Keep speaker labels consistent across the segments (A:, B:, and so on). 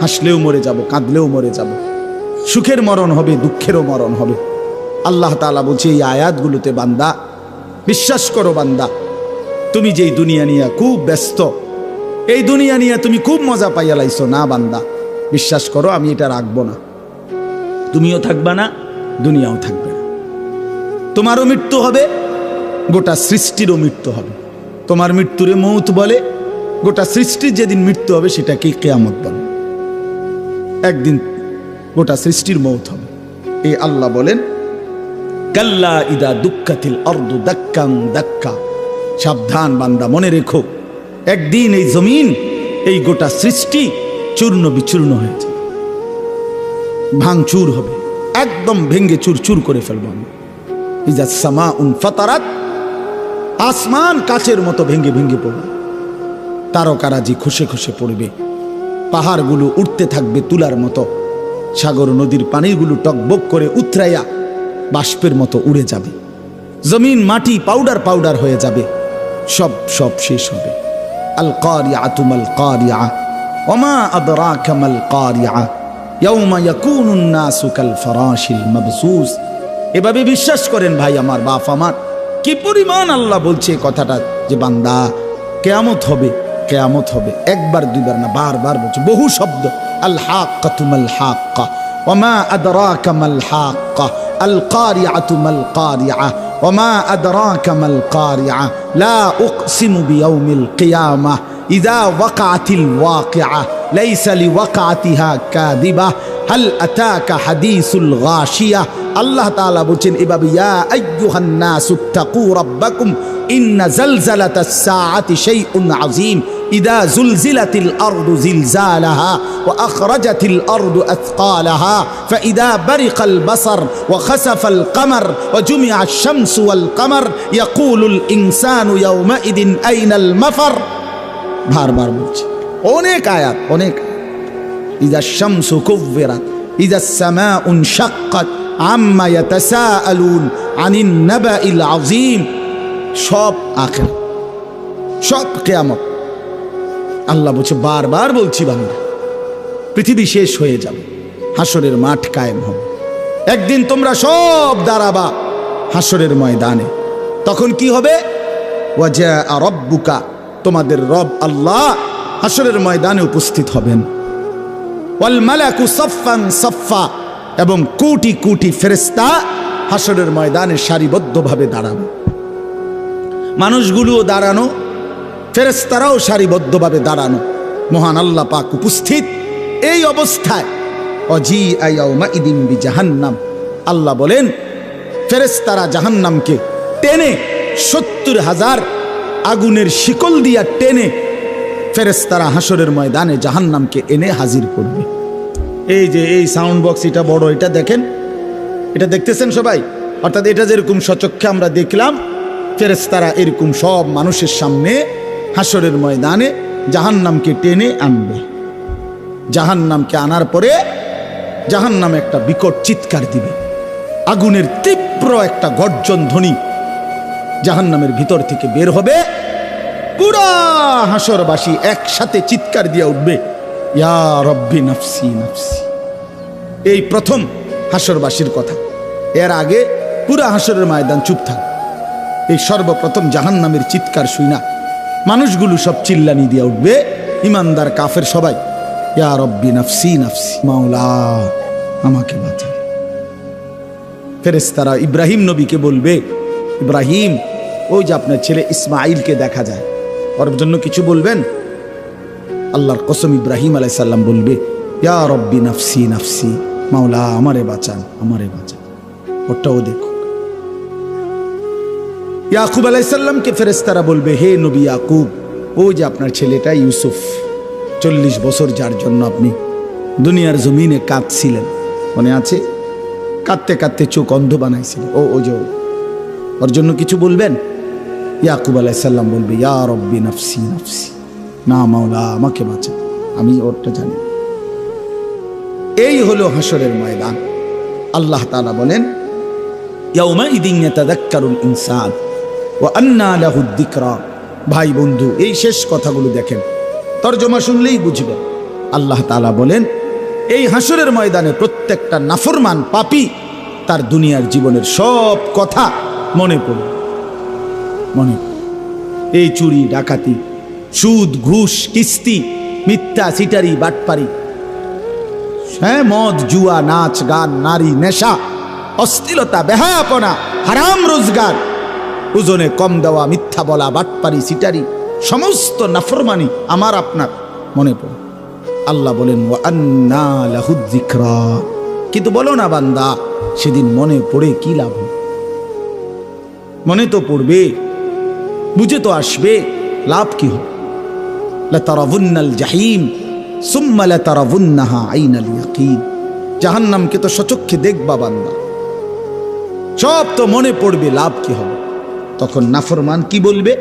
A: হাসলেও মরে যাব, কাঁদলেও মরে যাব, সুখের মরণ হবে, দুঃখেরও মরণ হবে। আল্লাহ তাআলা বলছে এই আয়াতগুলোতে, বান্দা বিশ্বাস করো, বান্দা তুমি যেই দুনিয়া নিয়ে খুব ব্যস্ত, এই দুনিয়া নিয়ে তুমি খুব মজা পাইয়া লাইছো, না বান্দা বিশ্বাস করো আমি এটা রাখবো না। তুমিও থাকবা না, দুনিয়াও থাকবে না। তোমারও মৃত্যু হবে, গোটা সৃষ্টিরও মৃত্যু হবে। তোমার মৃত্যুরে মৌত বলে, গোটা সৃষ্টির যেদিন মৃত্যু হবে সেটাকে কিয়ামত বলে। একদিন গোটা সৃষ্টির মৌত হবে। এই আল্লাহ বলেন, কাল্লা ইদা দুক্কাতিল আরদু দাক্কান দাক্কা, সাবধান বান্দা, মনে রেখো একদিন এই জমিন, এই গোটা সৃষ্টি চূর্ণ বিচূর্ণ হয়ে যাবে, ভাঙচুর হবে, একদম ভেঙ্গে চুরচুর করে ফেলবো আমি। ইজা সামাউন ফাতারাত, আসমান কাচের মতো ভেঙ্গে ভেঙ্গে পড়বে, তারকারাজি খসে খসে পড়বে, পাহাড়গুলো উঠতে থাকবে তুলার মতো, সাগর নদীর পানিগুলো টকবক করে উতরাইয়া বাষ্পের মতো উড়ে যাবে, জমিন মাটি পাউডার পাউডার হয়ে যাবে, সব সব শেষ হবে। আল কারিআতু মাল কারিআ ওমা আদরাকা মাল কারিআ ইয়াউমা ইয়াকুনুন নাসু কাল ফারাশিল মাবসুস। এভাবে বিশ্বাস করেন ভাই আমার, বাপ আমার, কি পরিমাণ আল্লাহ বলছে কথাটা, যে বান্দা কিয়ামত হবে, কিয়ামত হবে। একবার দুইবার না, বারবার বলছে, বহু শব্দ। আল হাক্কাতু মাল হাক্কা ওমা আদরাকা মাল হাক্কা আল কারিআতু মাল কারিআ ওমা আদরাকা মাল কারিআ লা উকসিমু বিয়াউমিল কিয়ামাহ ইযা ওয়াকাআতিল ওয়াকিআ লাইসা লিওয়াকাআতিহা কাযিবা হাল আতাকা হাদিসুল গাশিয়া। আল্লাহ তাআলা বলেন এভাবে, ইয়া আইয়ুহান নাসু তাকু রাব্বাকুম ইন্না জালজালাতাস সাআতি শাইউন আযীম ইযা যুলজিলাতিল আরদু জিলজালাহা ওয়া আখরাজাতিল আরদু আথকালাহা ফাইযা বারিকাল বাসার ওয়া খাসাফাল কমর ওয়া জুমিআশ শামসু ওয়াল কমর ইয়াকুলুল ইনসানু ইয়াওমাইদিন আইনাল মাফার। বারবার বলছি, অনেক আয়াত, অনেক। ইযা শামসু কুব্বিরাত ইযা সামাউ ইনশাক্কাত আম্মা ইয়াতাসাআলুন আনিন নাবাইল আযীম। সব আখির, সব কিয়ামত। আল্লাহ বলছে, বারবার বলছি বান্দা, পৃথিবী শেষ হয়ে যাবে, হাসরের মাঠ কায়েম হবে, একদিন তোমরা সব দাঁড়াবা হাসরের ময়দানে। তখন কি হবে? ওয়াজা রব্বুকা, তোমাদের রব আল্লাহ হাসরের ময়দানে উপস্থিত হবেন। ওয়াল মালাকু সাফফান সাফফা, এবং কোটি কোটি ফেরেশতা হাসরের ময়দানে সারিবদ্ধভাবে দাঁড়াবে। মানুষগুলোও দাঁড়ানো, ফেরেশতারাও সারিবদ্ধভাবে দাঁড়ানো, মহান আল্লাহ পাক উপস্থিত। এই অবস্থায় অজিআ ইয়াউমাইদিন বিজাহান্নাম, আল্লাহ বলেন ফেরেশতারা জাহান্নামকে টেনে ৭০,০০০ আগুনের শিকল দিয়া টেনে ফেরেশতারা হাসরের ময়দানে জাহান্নামকে এনে হাজির করবে। এই যে এই সাউন্ড বক্স, এটা বড়, এটা দেখেন, এটা দেখতেছেন সবাই? অর্থাৎ এটা যেরকম সচক্ষে আমরা দেখলাম, ফেরেশতারা এরকম সব মানুষের সামনে হাসরের ময়দানে জাহান্নামকে টেনে আনবে। জাহান্নামকে আনার পরে জাহান্নাম একটা বিকট চিৎকার দিবে, আগুনের তীব্র একটা গর্জন ধ্বনি জাহান্নামের ভিতর থেকে বের হবে। পুরা হাসরবাসী একসাথে চিৎকার দিয়ে উঠবে, ইয়া রব্বি নাফসি নাফসি। এই প্রথম হাসরবাসীর কথা। এর আগে পুরা হাসরের ময়দান চুপ থাক। এই সর্বপ্রথম জাহান্নামের চিৎকার শুইনা মানুষগুলো সব চিল্লানি দিয়ে উঠবে, ইমানদার কাফের সবাই, ইয়া রব্বি নাফসি নাফসি, মাওলা আমাকে বাঁচা। ফেরেশতারা ইব্রাহিম নবীকে বলবে, ইব্রাহিম, ওই যে আপনার ছেলে ইসমাইলকে দেখা যায়, ওর জন্য কিছু বলবেন? আল্লাহর কসম, ইব্রাহিম আলাইহিস সালাম বলবে, ইয়া রব্বি নাফসি নাফসি, মাওলা আমারে বাঁচান, আমারে বাঁচান। ওটাও দেখো। ইয়াকুব আলাইহিস সালামকে ফেরেশতারা বলবে, হে নবী ইয়াকুব, ওই যে আপনার ছেলেটা ইউসুফ, 40 বছর যার জন্য আপনি দুনিয়ার জমিনে কাঁদছিলেন, মনে আছে? কাঁদতে কাঁদতে চোখ অন্ধ বানাইছিলেন, ও যে ওর জন্য কিছু বলবেন? ইয়াকুব আলাইহিস সালাম বলবে, ইয়া রব্বি নাফসি নাফসি, না মাওলা আমাকে বাঁচা, আমি ওরটা জানি। এই হলো হাসরের ময়দান। আল্লাহ তাআলা বলেন, ইয়াউমাইদিন ইয়াতাযাক্কারুল ইনসান ওয়া আন্না লাহুদ যিকরা। ভাই বন্ধু, এই শেষ কথাগুলো দেখেন, তরজমা শুনলেই বুঝবেন। আল্লাহ তাআলা বলেন, এই হাসরের ময়দানে প্রত্যেকটা নাফরমান পাপী তার দুনিয়ার জীবনের সব কথা মনে পড়বে। এই চুরি ডাকাতি, সুদ ঘুষ কিস্তি, মিথ্যা সিটারি বাটপারি, হ্যাঁ, মদ জুয়া নাচ গান নারী নেশা অশ্লীলতা বেহায়াপনা হারাম রোজগার, ওজনে কম দেওয়া, মিথ্যা বলা, বাটপারি সিটারি, সমস্ত নাফরমানি আমার আপনার মনে পড়ে। আল্লাহ বলেন ওয়া আন্না লাহুয যিকরা, কিন্তু বলো না বান্দা সেদিন মনে পড়ে কি লাভ? মনে তো পড়বে, বুঝে তো আসবে, লাভ কি হবে? লাতারাবুন্নাল জাহিম সুম্মা লাতারাবুন্নাহা আইনাল ইয়াকিন, জাহান্নামকে তো সচক্ষে দেখবা বান্দা, সব তো মনে পড়বে, লাভ কি হবে? তখন নাফরমান কি বলবে?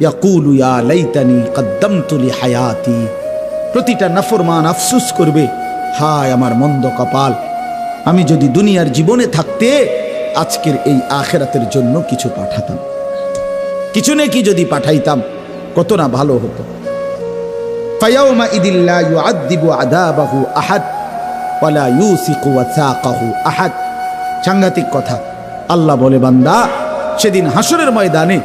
A: ইয়াকুলু ইয়া লাইতানি কদ্দামতু লিহায়াতি, প্রতিটা নাফরমান আফসোস করবে, হায় আমার মন্দ কপাল, আমি যদি দুনিয়ার জীবনে থাকতে আজকের এই আখিরাতের জন্য কিছু পাঠাতাম, কিছু নাকি যদি পাঠাইতাম কত না ভালো হতো। ফায়াউমা ইদিল লা ইউআযযিবু আযাবাহু আহাদ ওয়া লা ইউসিকু ওয়াসাকাহু আহাদ। সাংঘাতিক কথা। আল্লাহ বলে, বান্দা সেদিন হাসরের ময়দানে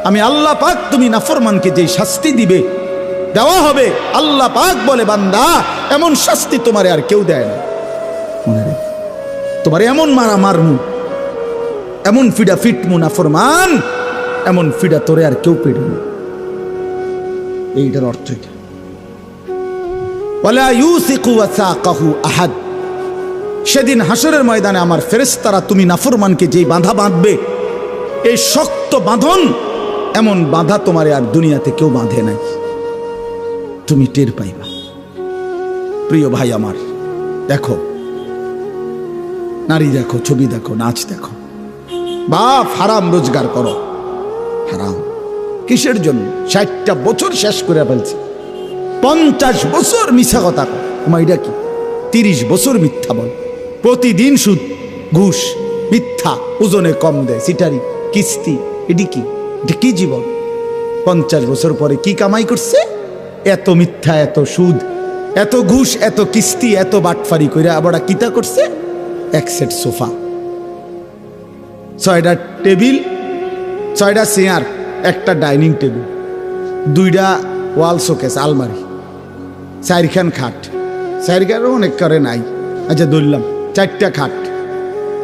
A: আমি আল্লাহ পাক তুমি নাফরমানকে যে শাস্তি দিবে দেওয়া হবে, আল্লাহ পাক বলে, বান্দা এমন শাস্তি তোমারে আর কেউ দেয় না। তোমারে এমন মারা মারমু, এমন ফিডা ফিটমু নাফরমান, এমন ফিডা তোরে আর কেউ পেড়বে। এইটার অর্থ এটা। ওয়ালা ইউসিকু ওয়াসাকাহু আহাদ, সেদিন হাসরের ময়দানে আমার ফেরেশতারা তুমি নাফরমানকে যে বাঁধা বাঁধবে, এই শক্ত বাঁধন, এমন বাঁধা তোমারে আর দুনিয়াতে কেউ বাঁধে নাই, তুমি টের পাইবা। প্রিয় ভাই আমার, দেখো নারী দেখো, ছবি দেখো, নাচ দেখো, বাপ হারাম রোজগার করো, হারাম কিসের জন্য? 60টা বছর শেষ করে ফেলছে, 50 বছর মিথ্যা কথা কর, এটা কি 30 বছর মিথ্যা বল, প্রতিদিন সুদ ঘুষ মিথ্যা, ওজনে কম দেয়, সিটারি কিস্তি, এটি কি? এটা কি জীবন? 50 বছর পরে কি কামাই করছে? এত মিথ্যা, এত সুদ, এত ঘুষ, এত কিস্তি, এত বাটফারি করে আবার কিতা করছে? এক সেট সোফা, 6টা টেবিল, 6টা চেয়ার, একটা ডাইনিং টেবিল, 2টা ওয়াল শোকেস আলমারি, 4খান খাট, 4খানও অনেক করে নাই, আচ্ছা ধরলাম 4টা খাট,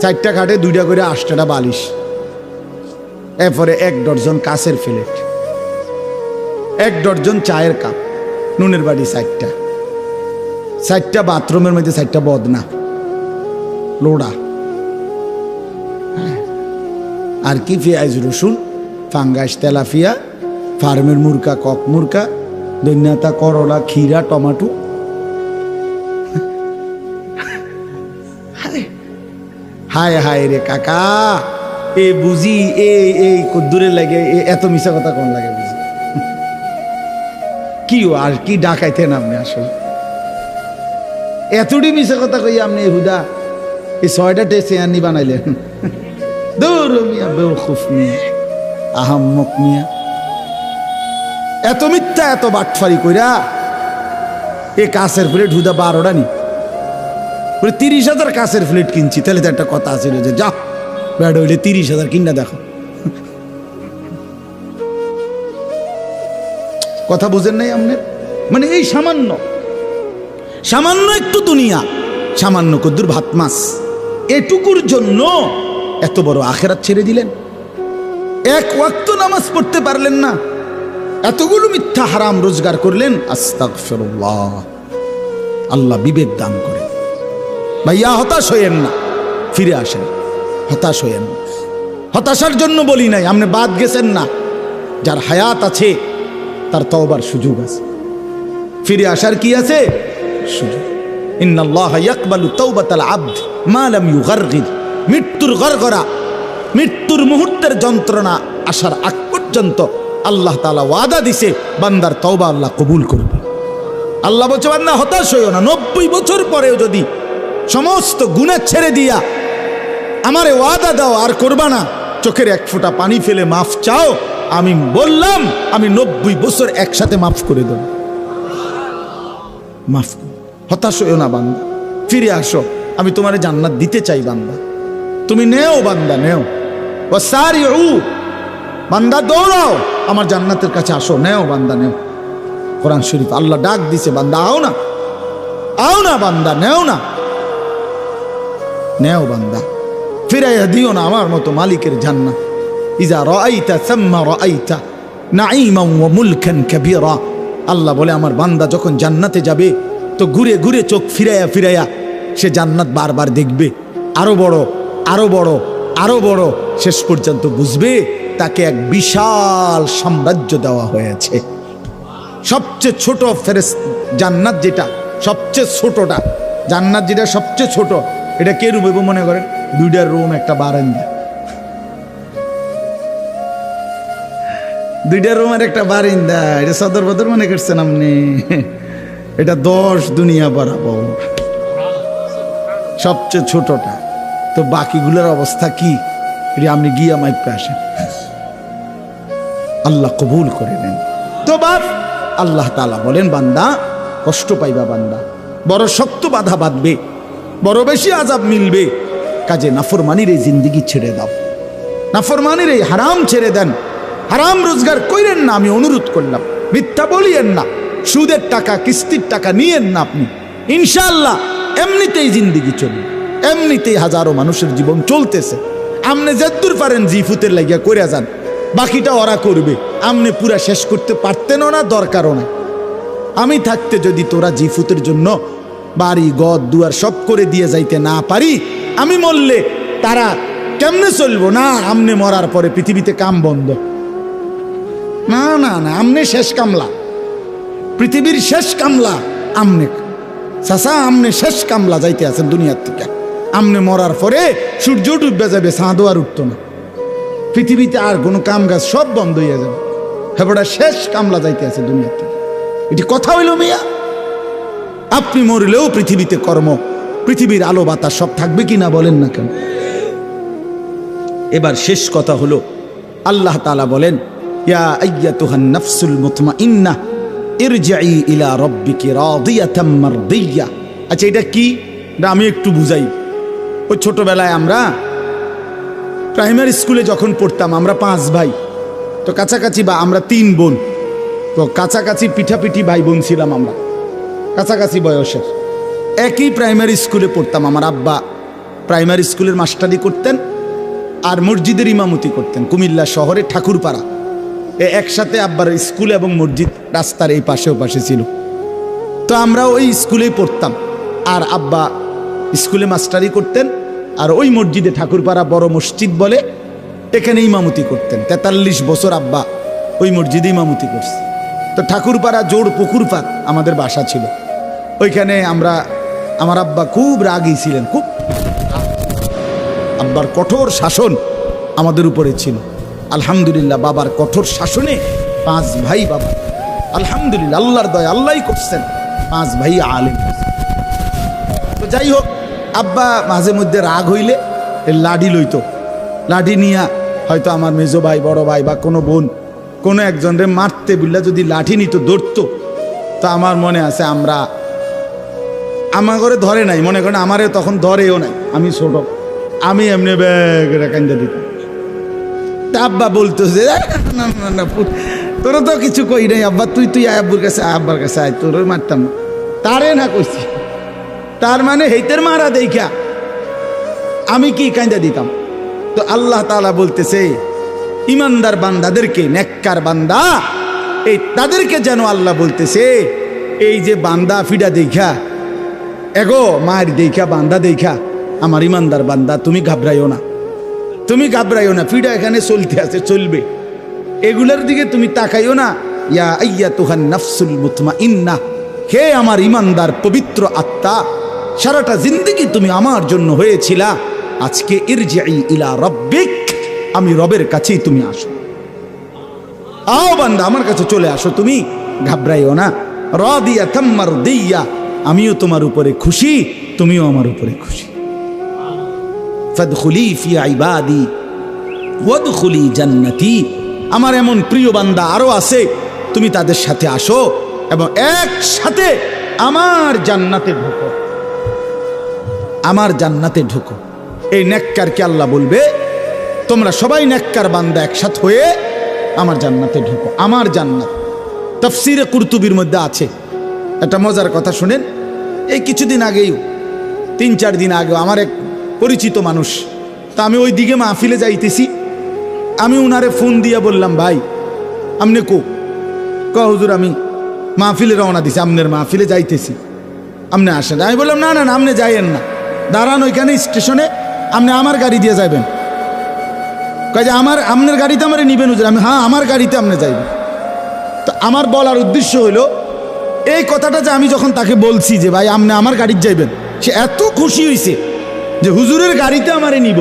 A: 4টা খাটে 2টা করে 8টা বালিশ, এরপরে 1 ডজন কাঁচের প্লেট, 1 ডজন চায়ের কাপ, নুনের বাটি 4টা, 4টা বাথরুমের মধ্যে 4টা বদনা লোড়া, আর কি পেঁয়াজ রসুন, ফাঙ্গাস তেলাপিয়া, ফার্মের মুরকা, কক মুরকা, দৈন্যতা, করলা, ক্ষীরা, টমাটো। হায় হায় রে কাকা, এ বুঝি এই কদ্দুরে লাগে, এত মিশা কথা কোন লাগে বুঝি? কি আর কি ডাকাইতেন আপনি? আসলে এতটি মিশা কথা কই আপনি হুদা এই 6টা টেস্ট আনি বানাইলেন? দূর মিয়া, বেওকুফ মিয়া, আহাম্মক মিয়া, এত মিথ্যা, এত বাটফারি কইরা এ কাছের প্লেট হুদা 12টা নি, 30,000 কাছের প্লেট কিনছি, তাহলে তো একটা কথা আছে যে যা ব্যাড হইলে 30,000 কিনা দেখো। কথা বুঝেন নাই আপনি? মানে এই সামান্য সামান্য একটু দুনিয়া, সামান্য কদ্দুর ভাত মাছ, এটুকুর জন্য এত বড় আখেরাত ছেড়ে দিলেন, 1 ওয়াক্ত নামাজ পড়তে পারলেন না, এতগুলো মিথ্যা হারাম রোজগার করলেন। আস্তাগফিরুল্লাহ, আল্লাহ বিবেক দান করে। ভাইয়া হতাশ হইয়েন না, ফিরে আসেন, হতাশ হইয়েন না। হতাশার জন্য বলি নাই, আপনি বাদ গেছেন না, যার হায়াত আছে তার তওবার সুযোগ আছে, ফিরে আসার কি আছে? সুযোগ। ইন্নাল্লাহা ইয়াকবালু তাওবাতাল আবদ মা লাম ইউগারগির, মৃত্যুর গরগরা, মৃত্যুর মুহূর্তের যন্ত্রণা আসার আগ পর্যন্ত আল্লাহ তাআলা ওয়াদা দিছে বান্দার তওবা আল্লাহ কবুল করবে। আল্লাহ বলছে, বান্দা হতাশ হইও না, 90 বছর পরেও যদি সমস্ত গুনাহ ছেড়ে দিয়া আমারে ওয়াদা দাও আর করবা না, চোখের 1 ফোঁটা পানি ফেলে মাফ চাও, আমি বললাম আমি 90 বছর একসাথে মাফ করে দেব। মাফ করো। হতাশ হইও না বান্দা, ফিরে আসো, আমি তোমার জান্নাত দিতে চাই বান্দা, তুমি নেও বান্দা, নেও। ওয়াসারিউ, বান্দা দৌড়াও, আমার জান্নাতের কাছে আসো, নেও বান্দা, নেও। কোরআন শরীফ আল্লাহ ডাক দিছে, বান্দা আও না, আও না বান্দা, নেও না, নেও বান্দা, ফিরাইয়া দিও না আমার মতো মালিকের জান্নাত। ইজা রাআইতা সাম্মা রাআইতা নাঈমান ওয়া মুলকান কাবীরা। আল্লাহ বলে আমার বান্দা যখন জান্নাতে যাবে তো ঘুরে ঘুরে চোখ ফিরাইয়া ফিরাইয়া সে জান্নাত বারবার দেখবে, আরো বড়, আরো বড়, আরো বড়, শেষ পর্যন্ত বুঝবে তাকে এক বিশাল সাম্রাজ্য দেওয়া হয়েছে। সবচেয়ে ছোট জান্নাত যেটা সবচেয়ে ছোটটা, জান্নাত যেটা সবচেয়ে ছোট, এটা কে রুম মনে করেন? 2টা রুম, একটা বারান্দা, 2টা রুম আর একটা বারান্দা। এটা সদর বদর মনে করছেন আপনি? এটা 10 দুনিয়া বরাবর, সবচেয়ে ছোটটা। তো বাকিগুলোর অবস্থা কি? এটা আপনি গিয়া মাইপে আসেন, আল্লাহ কবুল করে নেন। তো বাপ আল্লাহ তাআলা বলেন, বান্দা কষ্ট পাইবা, বান্দা বড় শক্ত বাধা বাঁধবে, বড় বেশি আযাব মিলবে, কাজে নাফরমানির এই জিন্দেগি ছেড়ে দাও, নাফরমানির এই হারাম ছেড়ে দেন, হারাম রোজগার কইরেন না, আমি অনুরোধ করলাম। মিথ্যা বলিয়েন না, সুদের টাকা কিস্তির টাকা নিয়েন না আপনি, ইনশাআল্লাহ এমনিতেই জিন্দেগি চলবে, এমনিতেই হাজারো মানুষের জীবন চলতেছে। আপনি যতদূর পারেন জিফুতের লাগিয়া করে যান, বাকিটা ওরা করবে, আপনি পুরা শেষ করতে পারতেনও না, দরকারও না। আমি থাকতে যদি তোরা জিফুতের জন্য বাড়ি ঘর দুয়ার সব করে দিয়ে যাইতে না পারি, আমি মরলে তারা কেমনে চলবো? না, আমনে মরার পরে পৃথিবীতে কাম বন্ধ, না না না, আমনে শেষ কামলা, পৃথিবীর শেষ কামলা আমনে। চাচা আমনে শেষ কামলা, যাইতে আছেন দুনিয়ার থেকে। আমনে মরার পরে সূর্য ডুববে যাবে, চাঁদও আর উঠতো না, পৃথিবীতে আর কোনো কাম কাজ সব বন্ধ হয়ে যাবে। হেবড়া শেষ কামলা, যাইতে আছে দুনিয়ার থেকে। এটি কথা হইল মিয়া? আপনি মরলেও পৃথিবীতে কর্ম, পৃথিবীর আলো বাতাস সব থাকবে কিনা বলেন না কেন? এবার শেষ কথা হলো, আল্লাহ তাআলা বলেন, ইয়া আইয়াতুহান নাফসুল মুতমাইন্নাহ ইরজিই ইলা রাব্বিকি রাদিয়াতাম মারদিয়া। আচ্ছা এটা কি? এটা আমি একটু বুঝাই। ওই ছোটবেলায় আমরা প্রাইমারি স্কুলে যখন পড়তাম, আমরা 5 ভাই, তো কাছাকাছি, বা আমরা 3 বোন, তো কাছাকাছি পিঠাপিঠি ভাই বোন ছিলাম আমরা, কাছাকাছি বয়সের। একই প্রাইমারি স্কুলে পড়তাম। আমার আব্বা প্রাইমারি স্কুলের মাস্টারি করতেন আর মসজিদের ইমামতি করতেন কুমিল্লা শহরে ঠাকুরপাড়া। একসাথে আব্বার স্কুল এবং মসজিদ রাস্তার এই পাশে ও পাশে ছিল। তো আমরা ওই স্কুলেই পড়তাম, আর আব্বা স্কুলে মাস্টারি করতেন, আর ওই মসজিদে ঠাকুরপাড়া বড় মসজিদ বলে, এখানে ইমামতি করতেন। 43 বছর আব্বা ওই মসজিদে ইমামতি করছে। তো ঠাকুরপাড়া জোড় পুকুরপাড় আমাদের বাসা ছিল। ওইখানে আমার আব্বা খুব রাগী ছিলেন, খুব আব্বার কঠোর শাসন আমাদের উপরে ছিল। আলহামদুলিল্লাহ বাবার কঠোর শাসনে 5 ভাই, বাবা আলহামদুলিল্লাহ আল্লাহর দয়া, আল্লাহই করছেন, 5 ভাই আলেম। তো যাই হোক, আব্বা মাঝে মধ্যে রাগ হইলে লাঠি লইতো, লাঠি নিয়া হয়তো আমার মেজো ভাই, বড় ভাই বা কোনো বোন কোনো একজনরে মারতে বললে যদি লাঠি নিত, ধরতো, তো আমার মনে আছে আমার ঘরে ধরে নাই, মনে করেন আমারে তখন ধরেও নাই, আমি ছোট, আমি এমনি ব্যাগ কান্দা দিতাম। তা আব্বা বলতো যে না না না, তোরা তো কিছু কই নাই আব্বা, তুই আব্বুর কাছে, আব্বার কাছে আয়, তোর মারতাম না, তারে না কইছি। তার মানে হেইতের মারা দেখা আমি কি কান্দা দিতাম। তো আল্লাহ তাআলা বলতেছে, ইমানদার বান্দাদেরকে, নেককার বান্দা, এই তাদেরকে যেন আল্লাহ বলতেছে, এই যে বান্দা ফিডা দেখা, এগো মায়ের দেখা, বান্দা দেখা, আমার ইমানদার বান্দা, তুমি ঘাবড়াইও না, তুমি ঘাবড়াইও না, ফিডা এখানে চলতে আছে, চলবে, এগুলোর দিকে তুমি তাকাইও না। ইয়া আইয়াতুহান নাফসুল মুতমাইন্নাহ, হে আমার ইমানদার পবিত্র আত্মা, সারাটা জিন্দেগি তুমি আমার জন্য হয়েছিলা, আজকে ইরজিই ইলা রাব্বিক, আমি রবের কাছেই তুমি আসো, আও বান্দা আমার কাছে চলে আসো, তুমি ঘাবড়াইও না। রাদিয়াতাম মারদিয়া, আমিও তোমার উপরে খুশি, তুমিও আমার উপরে খুশি। ফাদখুলি ফি ইবাদি ওয়াদখুলি জান্নাতি, আমার এমন প্রিয় বান্দা আরো আছে, তুমি তাদের সাথে আসো এবং একসাথে আমার জান্নাতে ঢোকো, আমার জান্নাতে ঢোকো। এই নেককারকে আল্লাহ বলবে তোমরা সবাই নেককার বান্দা একসাথ হয়ে আমার জান্নাতে ঢোকো। আমার জান্নাত তাফসিরে কুরতুবির মধ্যে আছে। একটা মজার কথা শুনেন, এই কিছুদিন আগেই 3-4 দিন আগেও আমার এক পরিচিত মানুষ, তা আমি ওই দিকে মাহফিলে যাইতেছি, আমি উনারে ফোন দিয়ে বললাম ভাই আমনে হুজুর আমি মাহফিলে রওনা দিছি, আমনের মাহফিলে যাইতেছি, আপনি আসেন। আমি বললাম না না না, আপনি যাইয়েন না, দাঁড়ান ওইখানে স্টেশনে, আপনি আমার গাড়ি দিয়ে যাইবেন। কয় যে আপনার গাড়িতে আমার নিবেন হুজুর? আমি হ্যাঁ আমার গাড়িতে আপনি যাইবেন। তো আমার বলার উদ্দেশ্য হলো এই কথাটা যে আমি যখন তাকে বলছি যে ভাই আপনি আমার গাড়িতে যাইবেন, সে এত খুশি হয়েছে যে হুজুরের গাড়িতে আমারে নিব,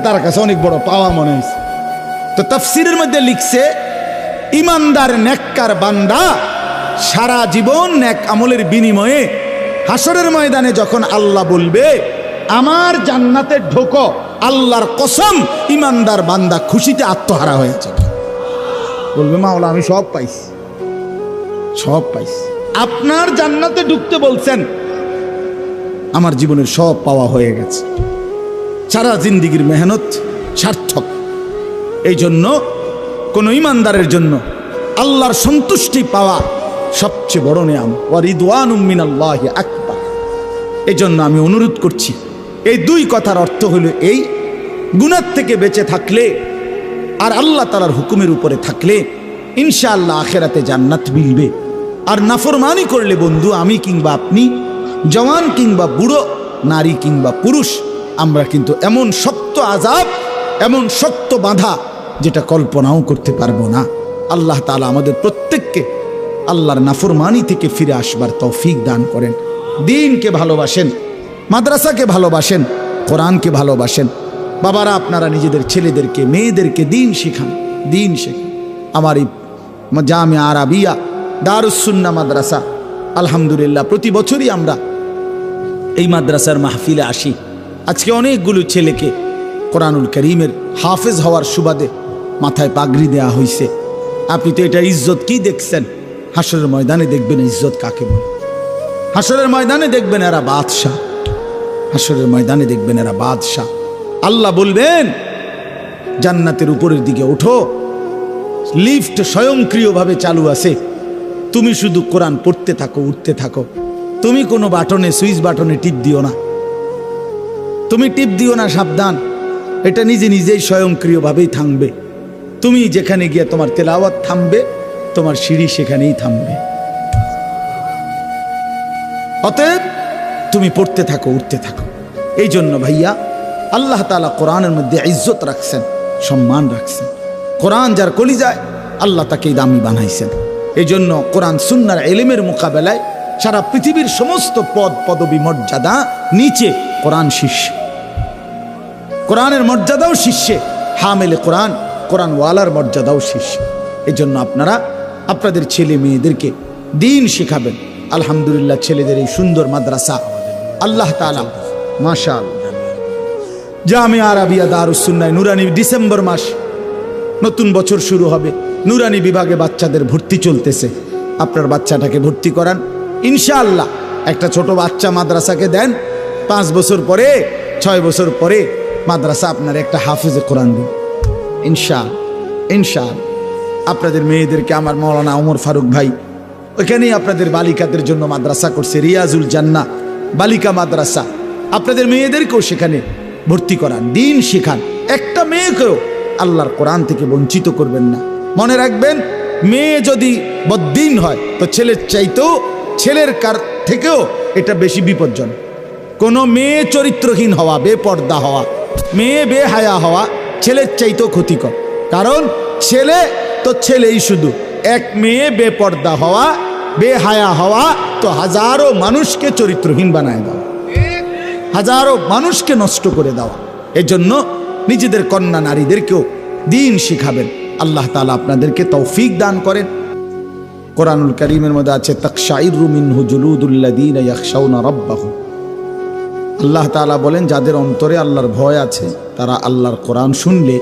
A: তার কাছে অনেক বড় পাওয়া মনে হয়েছে। তো তাফসিরের মধ্যে লিখছে ইমানদার নেককার বান্দা সারা জীবন নেক আমলের বিনিময়ে হাসরের ময়দানে যখন আল্লাহ বলবে আমার জান্নাতে ঢোকো, আল্লাহর কসম ইমানদার বান্দা খুশিতে আত্মহারা হয়েছে, বলবে মাওলা আমি সব পাইছি, সব পাইছি। আপনার জান্নাতে ঢুকতে বলছেন, আমার জীবনের সব পাওয়া হয়ে গেছে, সারা জিন্দিগির মেহনত সার্থক। এই জন্য কোন ইমানদারের জন্য আল্লাহর সন্তুষ্টি পাওয়া সবচেয়ে বড় নিয়ামত। ওয়া রিদওয়ানুম মিনাল্লাহি আকবার। এই জন্য আমি অনুরোধ করছি, এই 2 কথার অর্থ হলো এই, গুনাহ থেকে বেঁচে থাকলে আর আল্লাহ তাআলার হুকুমের উপরে থাকলে ইনশাআল্লাহ আখিরাতে জান্নাত মিলবে। আর নাফরমানি করলে বন্ধু আমি কিংবা আপনি, জওয়ান কিংবা বুড়ো, নারী কিংবা পুরুষ, আমরা কিন্তু এমন শক্ত আযাব, এমন শক্ত বাধা যেটা কল্পনাও করতে পারবো না। আল্লাহ তাআলা আমাদের প্রত্যেককে আল্লাহর নাফরমানি থেকে ফিরে আসবার তৌফিক দান করেন। দ্বীনকে ভালোবাসেন, মাদ্রাসাকে ভালোবাসেন, কোরআনকে ভালোবাসেন। বাবারা আপনারা নিজেদের ছেলেদেরকে মেয়েদেরকে দ্বীন শেখান, দ্বীন শেখান। আমার এই জামিয়া আরাবিয়া দারুস সুন্নাহ মাদ্রাসা আলহামদুলিল্লাহ প্রতি বছরই আমরা এই মাদ্রাসার মাহফিলে আসি। আজকে অনেকগুলো ছেলেকে কোরআনুল কারীমের হাফেজ হওয়ার সুবাদে মাথায় পাগড়ি দেয়া হয়েছে। আপনি তো এটা ইজ্জত কি দেখছেন? হাসরের ময়দানে দেখবেন ইজ্জত কাকে বলে। হাসরের ময়দানে দেখবেন এরা বাদশাহ, হাসরের ময়দানে দেখবেন এরা বাদশাহ। আল্লাহ বলবেন জান্নাতের উপরের দিকে ওঠো, লিফট স্বয়ংক্রিয়ভাবে চালু আছে, তুমি শুধু কোরআন পড়তে থাকো, উঠতে থাকো। তুমি কোনো বাটনে, সুইচ বাটনে টিপ দিও না, তুমি টিপ দিও না, সাবধান, এটা নিজে নিজেই স্বয়ংক্রিয়ভাবেই থামবে। তুমি যেখানে গিয়ে তোমার তেলাওয়াত থামবে, তোমার সিঁড়ি সেখানেই থামবে। অতএব তুমি পড়তে থাকো, উঠতে থাকো। এই জন্য ভাইয়া আল্লাহ তাআলা কোরআনের মধ্যে ইজ্জত রাখছেন, সম্মান রাখছেন। কোরআন যার কলিজায় আল্লাহ তাকেই দামি বানাইছেন। এই জন্য কোরআন সুন্নাহর ইলমের মোকাবেলায় সারা পৃথিবীর সমস্ত পদ পদবী মর্যাদা নিচে, কোরআন শীর্ষে। কোরআনের মর্যাদাও শীর্ষে, হামেলে কোরআন, কোরআন ওয়ালার মর্যাদাও শীর্ষে। এই জন্য আপনারা আপনাদের ছেলে মেয়েদেরকে দ্বীন শেখাবেন। আলহামদুলিল্লাহ ছেলেদের এই সুন্দর মাদ্রাসা আল্লাহ তাআলা মাশাআল্লাহ জামিয়া আরাবিয়া দারুস সুন্নাহ নুরানি, ডিসেম্বর মাস নতুন বছর শুরু হবে, নুরানি বিভাগে বাচ্চাদের ভর্তি চলতেছে। আপনার বাচ্চাটাকে ভর্তি করান ইনশাআল্লাহ। একটা ছোট বাচ্চা মাদ্রাসাকে দেন, 5 বছর পরে, 6 বছর পরে মাদ্রাসা আপনার একটা হাফেজে কোরআন দিন ইনশাআল্লাহ, ইনশাআল্লাহ। আপনাদের মেয়েদেরকে আমার মাওলানা ওমর ফারুক ভাই ওইখানেই আপনাদের বালিকাদের জন্য মাদ্রাসা করছে, রিয়াজুল জান্নাহ বালিকা মাদ্রাসা। আপনাদের মেয়েদেরকেও সেখানে ভর্তি করান, দ্বীন শেখান। একটা মেয়েকেও আল্লাহর কোরআন থেকে বঞ্চিত করবেন না। মনে রাখবেন, মেয়ে যদি বদ্দীন হয় তো ছেলের চাইতেও, ছেলের কার থেকেও এটা বেশি বিপজ্জনক। কোনো মেয়ে চরিত্রহীন হওয়া, বেপর্দা হওয়া, মেয়ে বেহায়া হওয়া ছেলের চাইতেও ক্ষতিকর। কারণ ছেলে তো ছেলেই শুধু, এক মেয়ে বেপর্দা হওয়া, বেহায়া হওয়া তো হাজারো মানুষকে চরিত্রহীন বানায় দেওয়া, হাজারো মানুষকে নষ্ট করে দেওয়া। এজন্য নিজেদের কন্যা নারীদেরকেও দ্বীন শিখাবেন। আল্লাহ তাআলা আপনাদেরকে তৌফিক দান করেন। কোরআনুল কারীমের মধ্যে আছে তাকশাইরু মিনহু জুলুদুল্লাযীনা ইয়াখশাউনা রাব্বাহুম। আল্লাহ তাআলা বলেন যাদের অন্তরে আল্লাহর ভয় আছে তারা আল্লাহর কোরআন শুনলে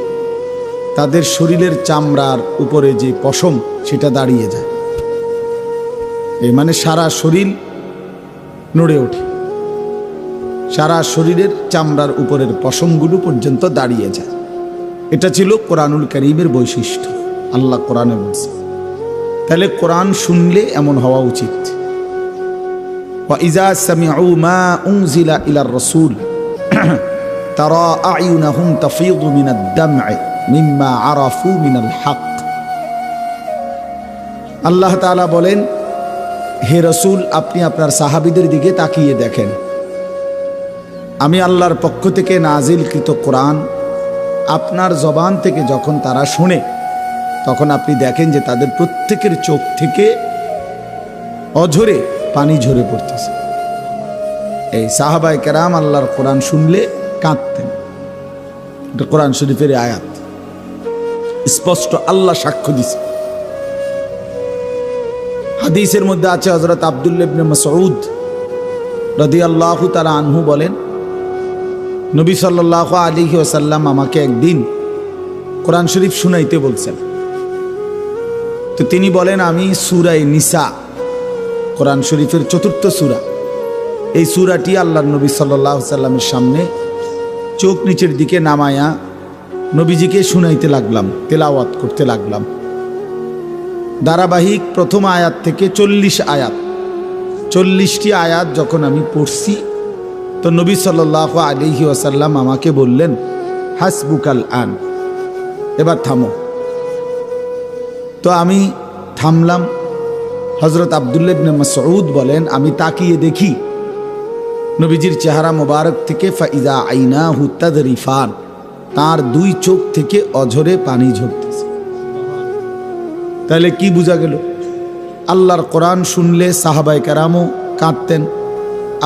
A: তাদের শরীরের চামড়ার উপরে যে পশম সেটা দাঁড়িয়ে যায়। এই মানে সারা শরীর নড়ে ওঠে, সারা শরীরের চামড়ার উপরের পশমগুলো পর্যন্ত দাঁড়িয়ে যায়। এটা ছিল কোরআনুল কারীমের বৈশিষ্ট্য। আল্লাহ কোরআনে বলছে, তাহলে কোরআন শুনলে এমন হওয়া উচিত। وَإِذَا سَمِعُوا مَا أُنزِلَ إِلَى الرَّسُولِ تَرَى أَعْيُنَهُمْ تَفِيضُ مِنَ الدَّمْعِ مِمَّا عَرَفُوا مِنَ الْحَقِّ। আল্লাহ তাআলা বলেন, হে রাসূল, আপনি আপনার সাহাবীদের দিকে তাকিয়ে দেখেন, আমি আল্লাহর পক্ষ থেকে নাজিলকৃত কোরআন আপনার জবান থেকে যখন তারা শুনে, তখন আপনি দেখেন যে তাদের প্রত্যেকের চোখ থেকে অঝরে পানি ঝরে পড়তেছে। এই সাহাবায়ে কেরাম আল্লাহর কোরআন শুনলে কাঁদতেন। এটা কোরআন শরীফের আয়াত, স্পষ্ট আল্লাহ সাক্ষ্য দিছে। হাদিসের মধ্যে আছে, হযরত আব্দুল্লাহ ইবনে মাসউদ রাদিয়াল্লাহু তাআলা আনহু বলেন, নবী সাল্লাল্লাহু আলাইহি ওয়াসাল্লাম আমাকে একদিন কোরআন শরীফ শুনাইতে বলছেন। তো তিনি বলেন, আমি সূরা নিসা, কোরআন শরীফের ৪র্থ সূরা, এই সূরাটি আল্লাহর নবী সাল্লাল্লাহু আলাইহি ওয়াসাল্লামের সামনে চোখ নিচের দিকে নামায়া নবীজিকে শুনাইতে লাগলাম, তেলাওয়াত করতে লাগলাম। ধারাবাহিক প্রথম আয়াত থেকে 40 আয়াত, 40টি আয়াত যখন আমি পড়ছি, তো নবী সাল্লাল্লাহু আলাইহি ওয়াসাল্লাম আমাকে বললেন, হাসবুকাল আন, এবার থামো। তো আমি থামলাম। হযরত আব্দুল্লাহ ইবনে মাসউদ বলেন, আমি তাকিয়ে দেখি নবীজির চেহারা মোবারক থেকে ফাইজা আইনাহু তাদরিফান, তার 2 চোখ থেকে অঝরে পানি ঝরতেছে। তাহলে কি বোঝা গেল? আল্লাহর কোরআন শুনলে সাহাবায়ে কেরামও কাঁদতেন,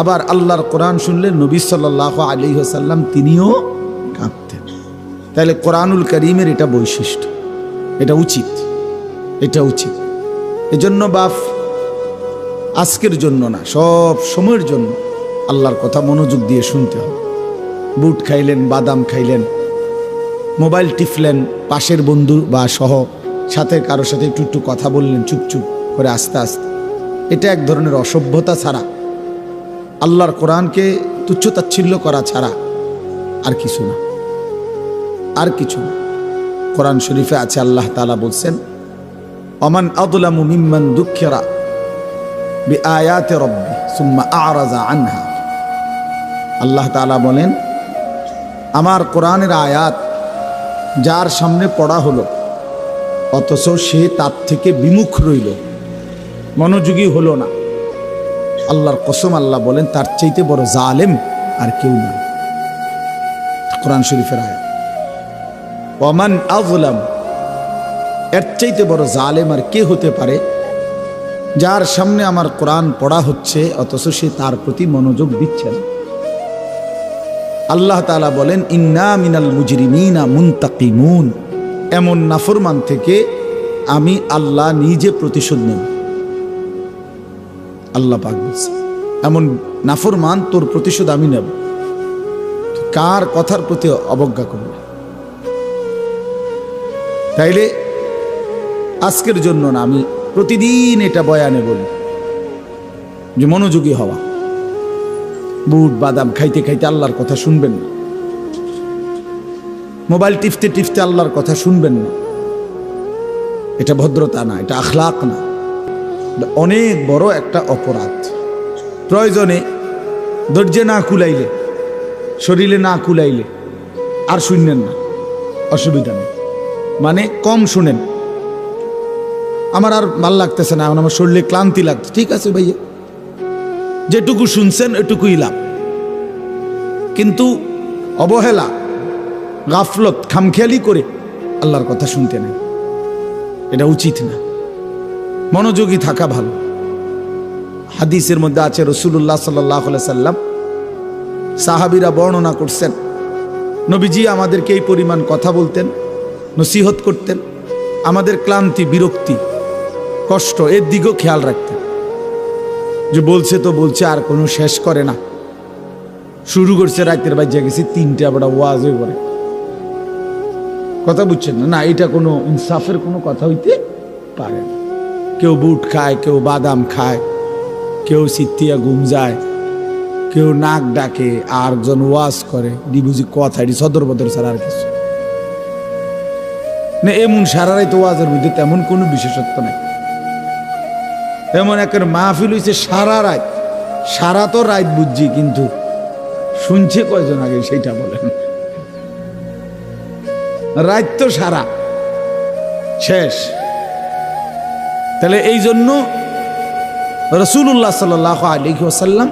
A: আবার আল্লাহর কোরআন শুনলে নবী সাল্লাল্লাহু আলাইহি ওয়াসাল্লাম তিনিও কাঁদতেন। তাহলে কোরআনুল কারীমের এটা বৈশিষ্ট্য, এটা উচিত, এটা উচিত। এজন্য বাপ, আজকের জন্য না, সব সময়ের জন্য আল্লাহর কথা মনোযোগ দিয়ে শুনতে হবে। বুট খাইলেন, বাদাম খাইলেন, মোবাইল টিপলেন, পাশের বন্ধু বা সহ সাথে কারোর সাথে একটু একটু কথা বললেন চুপচুপ করে আস্তে আস্তে, এটা এক ধরনের অসভ্যতা ছাড়া, আল্লাহর কোরআনকে তুচ্ছতাচ্ছিল্য করা ছাড়া আর কিছু না, আর কিছু না। কোরআন শরীফে আছে, আল্লাহ তাআলা বলছেন, ওমান আযলামু মিম্মান যুক্কিরা বিআয়াতি রাব্বি সুম্মা আ'রাযা আনহা। আল্লাহ তাআলা বলেন, আমার কোরআনের আয়াত যার সামনে পড়া হলো, অথচ সে তার থেকে বিমুখ রইল, মনোযোগী হলো না, আল্লাহর কসম, আল্লাহ বলেন তার চাইতে বড় জালেম আর কেউ না। কোরআন শরীফের আয়াত, ওমান আযলাম, এর চাইতে বড় জালেম আর কে হতে পারে, যার সামনে আমার কোরআন পড়া হচ্ছে অথচ সে তার প্রতি মনোযোগ দিচ্ছে না। আল্লাহ তাআলা বলেন, ইন্না মিনাল মুজরিমিনা মুনতাকিমুন, এমন নাফরমান থেকে আমি আল্লাহ নিজে প্রতিশোধ নেব। আল্লাহ পাক বলছে, এমন নাফরমান, তোর প্রতিশোধ আমি নেব। কার কথার প্রতি অবজ্ঞা করবে? তাইলে আজকের জন্য না, আমি প্রতিদিন এটা বয়ানে বলি যে মনোযোগী হওয়া। বুট বাদাম খাইতে খাইতে আল্লাহর কথা শুনবেন না, মোবাইল টিপতে টিপতে আল্লাহর কথা শুনবেন না। এটা ভদ্রতা না, এটা আখলাক না, অনেক বড় একটা অপরাধ। প্রয়োজনে ধৈর্যে না কুলাইলে, শরীরে না কুলাইলে আর শুনবেন না, অসুবিধা নেই, মানে কম শুনেন। আমার আর ভাল লাগতেছে না, এখন আমার শরীরে ক্লান্তি লাগছে, ঠিক আছে ভাইয়া, যেটুকু শুনছেন এটুকুই লাভ। কিন্তু অবহেলা, গাফলত, খামখেয়ালি করে আল্লাহর কথা শুনতে নেই, এটা উচিত না। মনোযোগী থাকা ভালো। হাদিসের মধ্যে আছে, রাসূলুল্লাহ সাল্লাল্লাহু আলাইহি সাল্লাম, সাহাবীরা বর্ণনা করছেন, নবীজি আমাদেরকে এই পরিমাণ কথা বলতেন, নসিহত করতেন, আমাদের ক্লান্তি, বিরক্তি, কষ্ট এর দিকেও খেয়াল রাখতেন। যে বলছে তো বলছে, আর কোনো শেষ করে না, শুরু করছে রাতের বাজে গেছি 3টা, বড় ওয়াজ হয়ে পড়ে। কথা বুঝছেন না? এটা কোনো ইনসাফের কোনো কথা হইতে পারে না। কেউ বুট খায়, কেউ বাদাম খায়, কেউ সিত্তিয়া ঘুম যায়, কেউ নাক ডাকে, আর জন ওয়াজ করে, বুঝি কথা এটি সদর বদর ছাড়া আর কিছু না। এমন সারারাই তো ওয়াজের মধ্যে তেমন কোনো বিশেষত্ব নাই। এমন একের মাহফিল হয়েছে সারা রাত, সারা তো রাত বুঝছি, কিন্তু শুনছে কয়জন আগে সেইটা বলেন। রাত তো সারা শেষ। তাহলে এই জন্য রাসূলুল্লাহ সাল্লাল্লাহু আলাইহি ওয়াসাল্লাম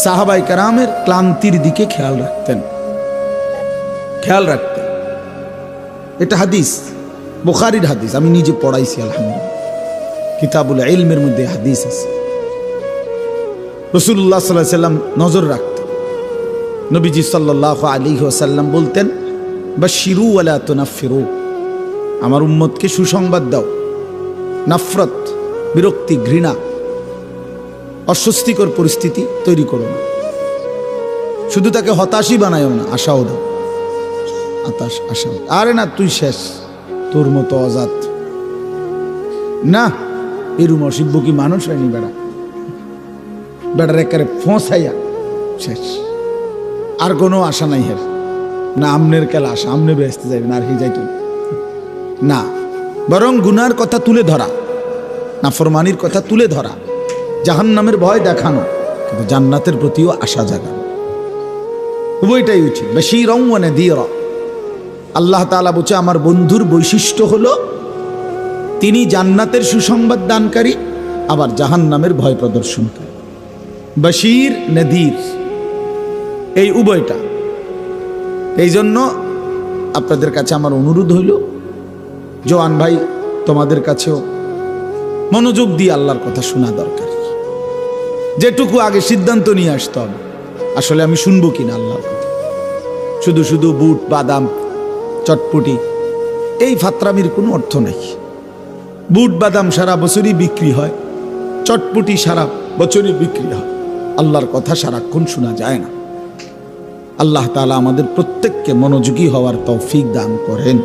A: সাহাবায়ে কেরামের ক্লান্তির দিকে খেয়াল রাখতেন। এটা হাদিস, বুখারীর হাদিস, আমি নিজে পড়াইছি আলহামদুলিল্লাহ, কিতাবুল ইলমের মধ্যে হাদিস আছে। রাসূলুল্লাহ সাল্লাল্লাহু আলাইহি ওয়াসাল্লাম নজর রাখতেন। নবীজি সাল্লাল্লাহু আলাইহি ওয়াসাল্লাম বলতেন, বাশিরু ওয়ালা তুনাফিরু, আমার উম্মতকে সুসংবাদ দাও, নাফরত, বিরক্তি, ঘৃণা, অস্বস্তিকর পরিস্থিতি তৈরি করো না। শুধু তাকে হতাশই বানায়ও না, আশাও দাও। আশা, আরে না তুই শেষ, তোর মতো অজাত না, এরম অসিব্য কি মানুষ হয়নি বেড়া, বেড়ার একেবারে ফোঁসাইয়া শেষ, আর কোনো আশা নাই হের না। আমনের কেলা আশা, আমনে বেসতে যাইবেন আর কি যাইতো না, বরং গুনার কথা তুলে ধরা, নাফরমানির কথা তুলে ধরা, জাহান্নামের ভয় দেখানো, কিন্তু জান্নাতের প্রতিও আশা জাগানো, উভয়টাই উচিত। বাশীরাও ওয়া নাযীরা। আল্লাহ তাআলা বলছে আমার বন্ধুর বৈশিষ্ট্য হলো তিনি জান্নাতের সুসংবাদ দানকারী, আবার জাহান্নামের ভয় প্রদর্শনকারী। বাশীর, নাযীর, এই উভয়টা। এই জন্য আপনাদের কাছে আমার অনুরোধ হইল, জওয়ান ভাই তোমাদের কাছেও মনোযোগ দিয়ে আল্লাহর কথা শোনা দরকার। যেটুকু আগে সিদ্ধান্ত নিয়ে আসতে হবে, আসলে আমি শুনবো কিনা আল্লাহর কথা। শুধু শুধু বুট, বাদাম, চটপটি, এই ফাত্রামির কোনো অর্থ নেই। বুট বাদাম সারা বছরই বিক্রি হয়, চটপটি সারা বছরই বিক্রি হয়, আল্লাহর কথা সারাক্ষণ শোনা যায় না। আল্লাহ তাআলা আমাদের প্রত্যেককে মনোযোগী হওয়ার তৌফিক দান করেন।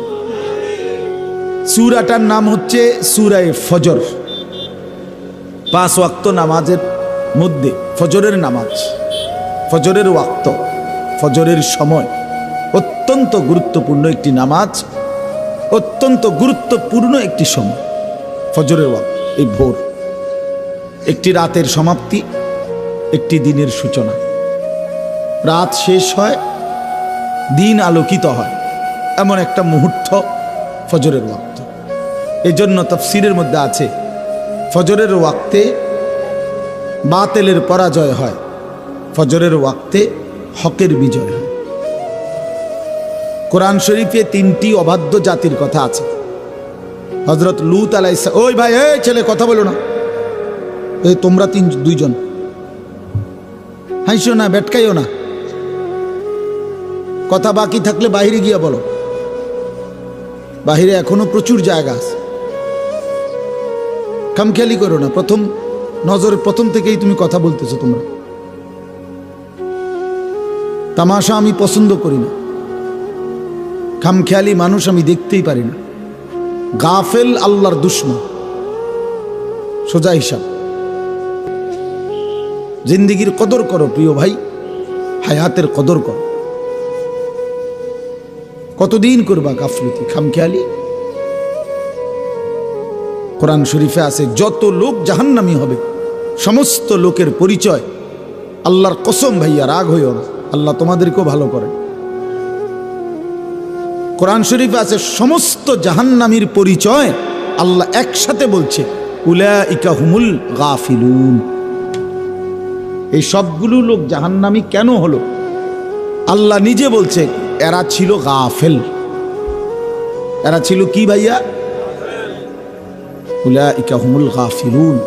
A: সূরাটার নাম হচ্ছে সূরায়ে ফজর। 5 ওয়াক্ত নামাজের মধ্যে ফজরের নামাজ, ফজরের ওয়াক্ত, ফজরের সময় অত্যন্ত গুরুত্বপূর্ণ একটি নামাজ, অত্যন্ত গুরুত্বপূর্ণ একটি সময় ফজরের ওয়াক্ত। এই ভোর একটি রাতের সমাপ্তি, একটি দিনের সূচনা। রাত শেষ হয়, দিন আলোকিত হয়, এমন একটা মুহূর্ত ফজরের ওয়াক্ত। এই জন্য তাফসীরের মধ্যে আছে ফজরের ওয়াক্তে বাতিলের পরাজয় হয়, ফজরের ওয়াক্তে হকের বিজয় হয়। কোরআন শরীফে 3টি অবাধ্য জাতির কথা আছে। হযরত লূত আলাইহিস সালাম, ওই ভাই, এই ছেলে কথা বলো না, এই তোমরা 2জন হাসিও না, বেটকাইও না, কথা বাকি থাকলে বাইরে গিয়া বলো, বাহিরে এখনো প্রচুর জায়গা আছে। খামখেয়ালি করো না, প্রথম নজরের প্রথম থেকেই তুমি কথা বলতেছো। তোমরা তামাশা আমি পছন্দ করি না, খামখেয়ালি মানুষ আমি দেখতেই পারি না। গাফেল আল্লাহর দুশমন, সোজা হিসাব। জিন্দিগির কদর করো প্রিয় ভাই, হায়াতের কদর করো। কতদিন করবা গাফলতি, খামখেয়ালি? কোরআন শরীফে আছে যত লোক জাহান্নামী হবে সমস্ত লোকের পরিচয়, আল্লাহর কসম ভাইয়া রাগ হইও না, আল্লাহ তোমাদেরকেও ভালো করে। কোরআন শরীফে আছে সমস্ত জাহান্নামীর পরিচয় আল্লাহ একসাথে বলছে, উলাইকা হুমুল গাফিলুন। এই সবগুলো লোক জাহান্নামী কেন হলো? আল্লাহ নিজে বলছে এরা ছিল গাফেল। এরা ছিল কি ভাইয়া? উলাইকা হুমুল গাফিলুন।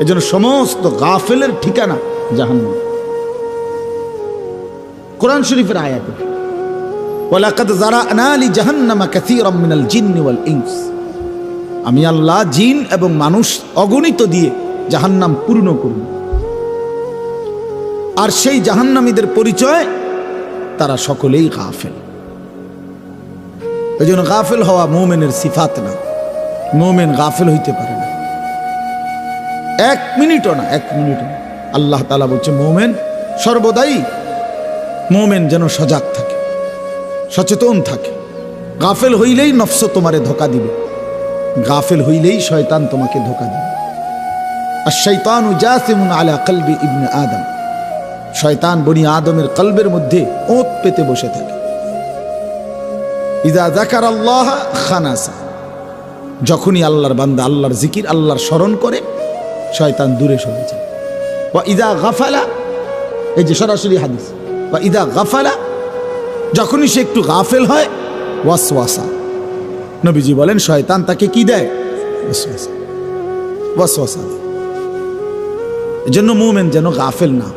A: এজন্য সমস্ত গাফেলের ঠিকানা জাহান্নাম। কোরআন শরীফের আয়াতে ওয়ালাকাদ যারানা লি জাহান্নামা কাসীরাম মিনাল জিন্নি ওয়াল ইনস। আমি আল্লাহ জিন এবং মানুষ অগণিত দিয়ে জাহান্নাম পূর্ণ করব। আর সেই জাহান্নামীদের পরিচয় তারা সকলেই গাফেল। এজন্য গাফেল হওয়া মুমিনের সিফাত না। মুমিন গাফেল হইতে পারে না, 1 মিনিটও না, 1 মিনিটও না। আল্লাহ তাআলা বলছে মোমেন সর্বদাই মোমেন যেন সজাগ থাকে, সচেতন থাকে। গাফেল হইলেই নফস তোমারে ধোঁকা দিবে, গাফেল হইলেই শয়তান তোমাকে ধোঁকা দিবে। আর শয়তানু জাসিমুন আলা কলবি ইবনে আদম, শয়তান বনি আদমের কলবের মধ্যে ওঁত পেতে বসে থাকে। ইযা যাকারাল্লাহ খানাসা, যখনই আল্লাহর বান্দা আল্লাহর জিকির আল্লাহর স্মরণ করে শয়তান দূরে সরে যায়। ওয়া ইযা গাফালা, এই যে সরাসরি হাদিস, ওয়া ইযা গাফালা, যখনই সে একটু গাফেল হয় ওয়াসওয়াসা, নবীজি বলেন শয়তান তাকে কি দেয়? ওয়াসওয়াসা, ওয়াসওয়াসা। এজন্য মুমিন যেন গাফেল না।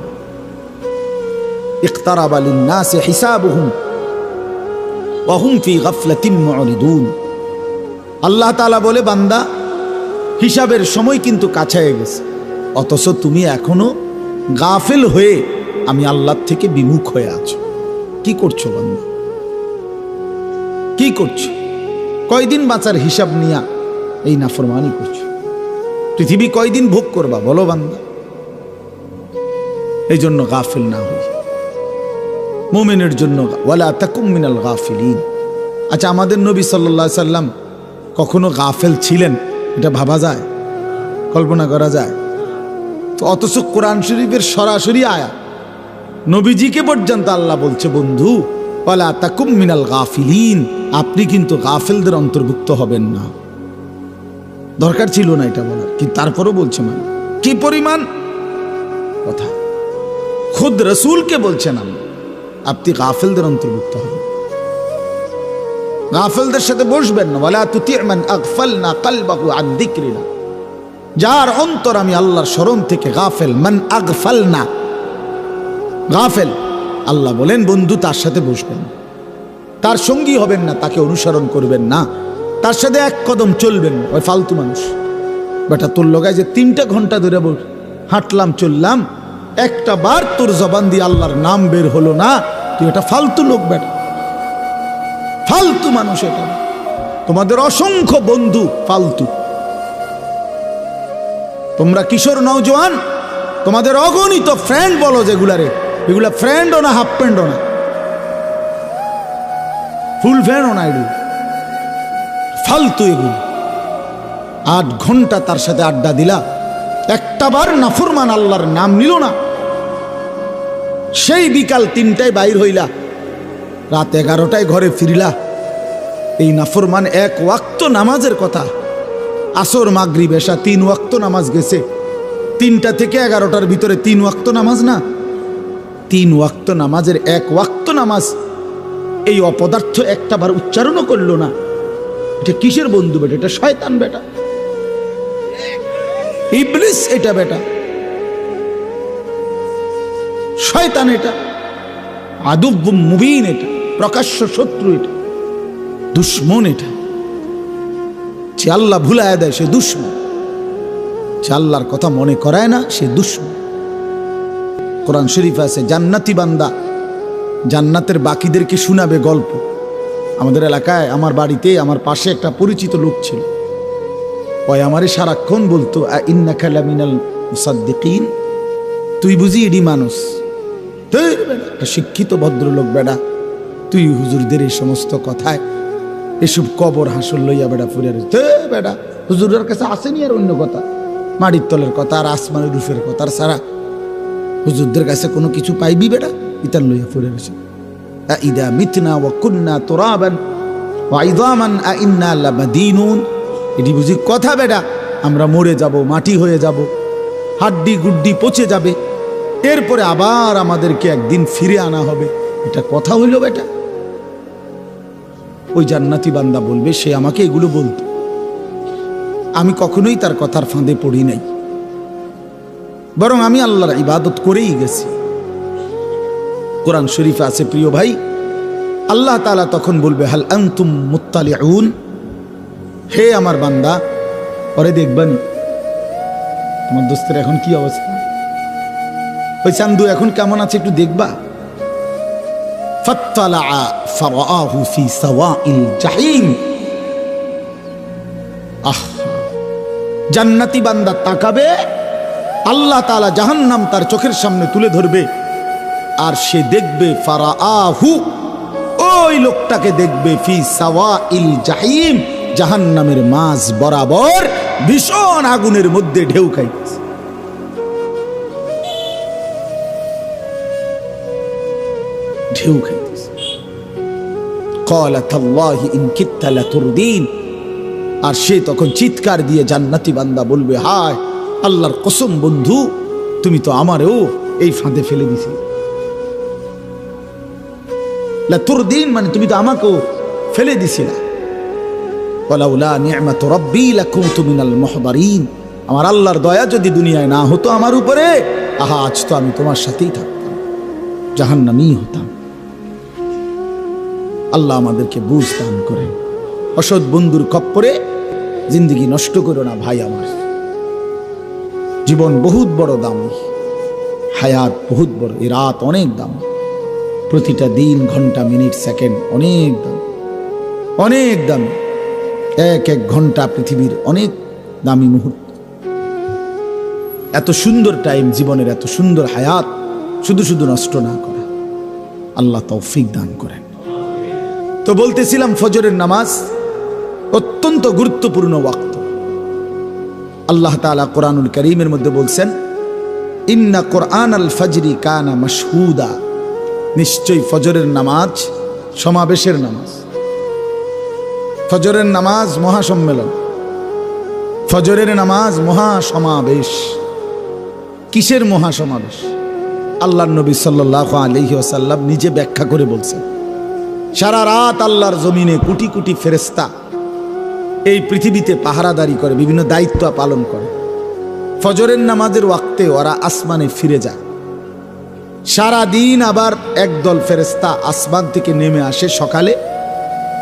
A: ইকতারাবা লিন-নাসি হিসাবুহুম ওয়া হুম ফি গাফলাতিন মুরিদুন। আল্লাহ তাআলা বলে বান্দা হিসাবের সময় কিন্তু কাছে গেছে, অথচ তুমি এখনো গাফেল হয়ে আমি আল্লাহর থেকে বিমুখ হয়ে আছো। কি করছো বান্দা? কি করছো? কয়দিন বাঁচার হিসাব নিয়া এই নাফরমানি করছো? পৃথিবী কয়দিন ভোগ করবা বলো বান্দা? এই জন্য গাফিল না হই। মুমিনের জন্য ওয়ালা তাকুম মিনাল গাফিলিন। আচ্ছা, আমাদের নবী সাল্লাল্লাহু আলাইহি সাল্লাম কখনো গাফেল ছিলেন? এটা ভাবা যায়, কল্পনা করা যায়? তো অথচ কোরআন শরীফের সরাসরি আয়াত, নবীজিকে পর্যন্ত আল্লাহ বলছে বন্ধু ওয়ালা তাকুম মিনাল গাফিলিন, আপনি কিন্তু গাফেলদের অন্তর্ভুক্ত হবেন না। দরকার ছিল না এটা বলার, কিন্তু তারপরও বলছে। মানে কি পরিমাণ কথা! খুদ রসুলকে বলছেন আপনি গাফেলদের অন্তর্ভুক্ত হবেন, গাফেলদের সাথে বসবেন না। ওয়ালা তুতি' মান আগফালনা কলবাহু আন যিকরিনা, যার অন্তর আমি আল্লাহর স্মরণ থেকে গাফেল। মান আগফালনা, গাফেল। আল্লাহ বলেন বন্ধু তার সাথে বসবেন, তার সঙ্গী হবেন না, তাকে অনুসরণ করবেন না, তার সাথে এক কদম চলবেন না। ওই ফালতু মানুষ। বেটা তোর লগায় যে 3টা ঘন্টা ধরে হাঁটলাম চললাম, একটা বার তোর জবান দিয়ে আল্লাহর নাম বের হলো না, তুই এটা ফালতু লোক বেটা, ফালতু মানুষ। এটা তোমাদের অসংখ্য বন্ধু ফালতু। তোমরা কিশোর নওজোয়ান, তোমাদের অগণিত ফ্রেন্ড বলো যেগুলারে, এগুলা ফ্রেন্ডও না, হাফ প্যান্টও না, ফুল ফ্যানও না, এগুলো ফালতু। এগুলো 8 ঘন্টা তার সাথে আড্ডা দিলা, একটা বার নাফরমান আল্লাহর নাম নিল না, সেই বিকাল 3টায় বাইর হইলা, রাত 11টায় ঘরে ফিরিলা। এই নাফরমান 1 ওয়াক্ত নামাজের কথা, আসর মাগরিব এশা 3 ওয়াক্ত নামাজ গেছে। 3টা থেকে 11টার ভিতরে 3 ওয়াক্ত নামাজ না, 3 ওয়াক্ত নামাজের 1 ওয়াক্ত নামাজ এই অপদার্থ একটা বার উচ্চারণও করলো না। এটা কিসের বন্ধু বেটা? এটা শয়তান বেটা, ইবলিস এটা বেটা, শয়তান এটা, আদুব্বুম মুবিন এটা, প্রকাশ্য শত্রু এটা, দুশ্মন এটা। যে আল্লাহ ভুলায় দেয় সে দুশ্মন, যে আল্লাহর কথা মনে করায় না সে দুশ্মন। কোরআন শরীফ আছে জান্নাতি বান্দা জান্নাতের বাকিদেরকে শোনাবে গল্প। আমাদের এলাকায় আমার বাড়িতে আমার পাশে একটা পরিচিত লোক ছিল, ওই আমারে সারাক্ষণ বলতো ইন্নাকা লামিনাল মুসাদ্দিকিন, তুই বুঝি এডি মানুষ, একটা শিক্ষিত ভদ্রলোক বেড়া, তুই হুজুরদের এই সমস্ত কথায় এসব কবর হাসল লইয়া বেড়া ফুরে বেড়া, হুজুরের কাছে আসেনি আর অন্য কথা, মাটির তলের কথা আর আসমানের রূপের কথা সারা হুজুরদের কাছে কোনো কিছু পাইবি বেড়া, ইতার লইয়া ফুরে রয়েছে। ইদা মিতনা ওয়া কুন্না তুরাবান ওয়া ইযামান আ ইন্না লামাদিনুন, এটি বুঝি কথা বেড়া? আমরা মরে যাব, মাটি হয়ে যাব, হাড্ডি গুড্ডি পচে যাবে, এরপরে আবার আমাদেরকে একদিন ফিরে আনা হবে, এটা কথা হইল বেটা? ওই জান্নাতি বান্দা বলবে সে আমাকে এগুলো বলতো, আমি কখনোই তার কথার ফাঁদে পড়ি নাই, বরং আমি আল্লাহর ইবাদত করেই গেছি। কোরআন শরীফে আছে প্রিয় ভাই, আল্লাহ তাআলা তখন বলবে হাল আনতুম মুত্তালিউন, হে আমার বান্দা পরে দেখবানি তোমার দোস্তের এখন কি অবস্থা, ওই চান্দু এখন কেমন আছে একটু দেখবা। ফাত্তালা ফারাআহু ফি সাওয়াইল জাহিম, আহ, জান্নাতি বান্দা তাকাবে আল্লাহ তাআলা জাহান্নাম তার চোখের সামনে তুলে ধরবে, আর সে দেখবে ফারাআহু, ওই লোকটাকে দেখবে ফি সাওয়াইল জাহিম, জাহান্নামের মাঝ বরাবর ভীষণ আগুনের মধ্যে ঢেউ খাইতেছে। ঢেউ খাইতেছে। ক্বালা তাল্লাহি ইন কিত্তা লাতুরদিন, আর সে তখন চিৎকার দিয়ে জান্নাতি বান্দা বলবে, হায় আল্লাহর কসম বন্ধু, তুমি তো আমারেও এই ফাঁদে ফেলে দিছিলে। লাতুরদিন মানে তুমি তো আমাকেও ফেলে দিছিলা। ওয়ালাউলা নি'মাতু রাব্বি লাকুনতু মিনাল মুহদারিন, আমার আল্লাহর দয়া যদি দুনিয়ায় না হতো আমার উপরে, আহা আজ তো আমি তোমার সাথেই থাকতাম, জাহান্নামী হতাম। আল্লাহ আমাদেরকে বুঝ দান করেন। অসৎ বন্ধুর খপ্পরে জিন্দগি নষ্ট করো না ভাই আমার। জীবন বহুত বড় দামি, হায়াত বহুত বড়, এ রাত অনেক দাম, প্রতিটা দিন ঘন্টা মিনিট সেকেন্ড অনেক দাম, অনেক দামি। এক এক ঘন্টা পৃথিবীর অনেক দামি মুহূর্ত। এত সুন্দর টাইম জীবনের, এত সুন্দর হায়াত শুধু শুধু নষ্ট না করা, আল্লাহ তৌফিক দান করেন। তো বলতেছিলাম ফজরের নামাজ অত্যন্ত গুরুত্বপূর্ণ ওয়াক্ত। আল্লাহ তাআলা কোরআনুল কারীমের মধ্যে বলছেন, ইন্না কোরআনাল ফজরি কানা মাশহুদা, নিশ্চয়ই ফজরের নামাজ সমাবেশের নামাজ। ফজরের নামাজ মহাসম্মেলন, ফজরের নামাজ মহাসমাবেশ। কিসের মহাসমাবেশ? আল্লাহর নবী সাল্লাল্লাহু আলাইহি ওয়াসাল্লাম নিজে ব্যাখ্যা করে বলছেন, সারা রাত আল্লাহর জমিনে কোটি কোটি ফেরেশতা এই পৃথিবীতে পাহারাদারি করে, বিভিন্ন দায়িত্ব পালন করে। ফজরের নামাজের ওয়াক্তে ওরা আসমানে ফিরে যায়। সারা দিন আবার একদল ফেরেশতা আসমান থেকে নেমে আসে সকালে,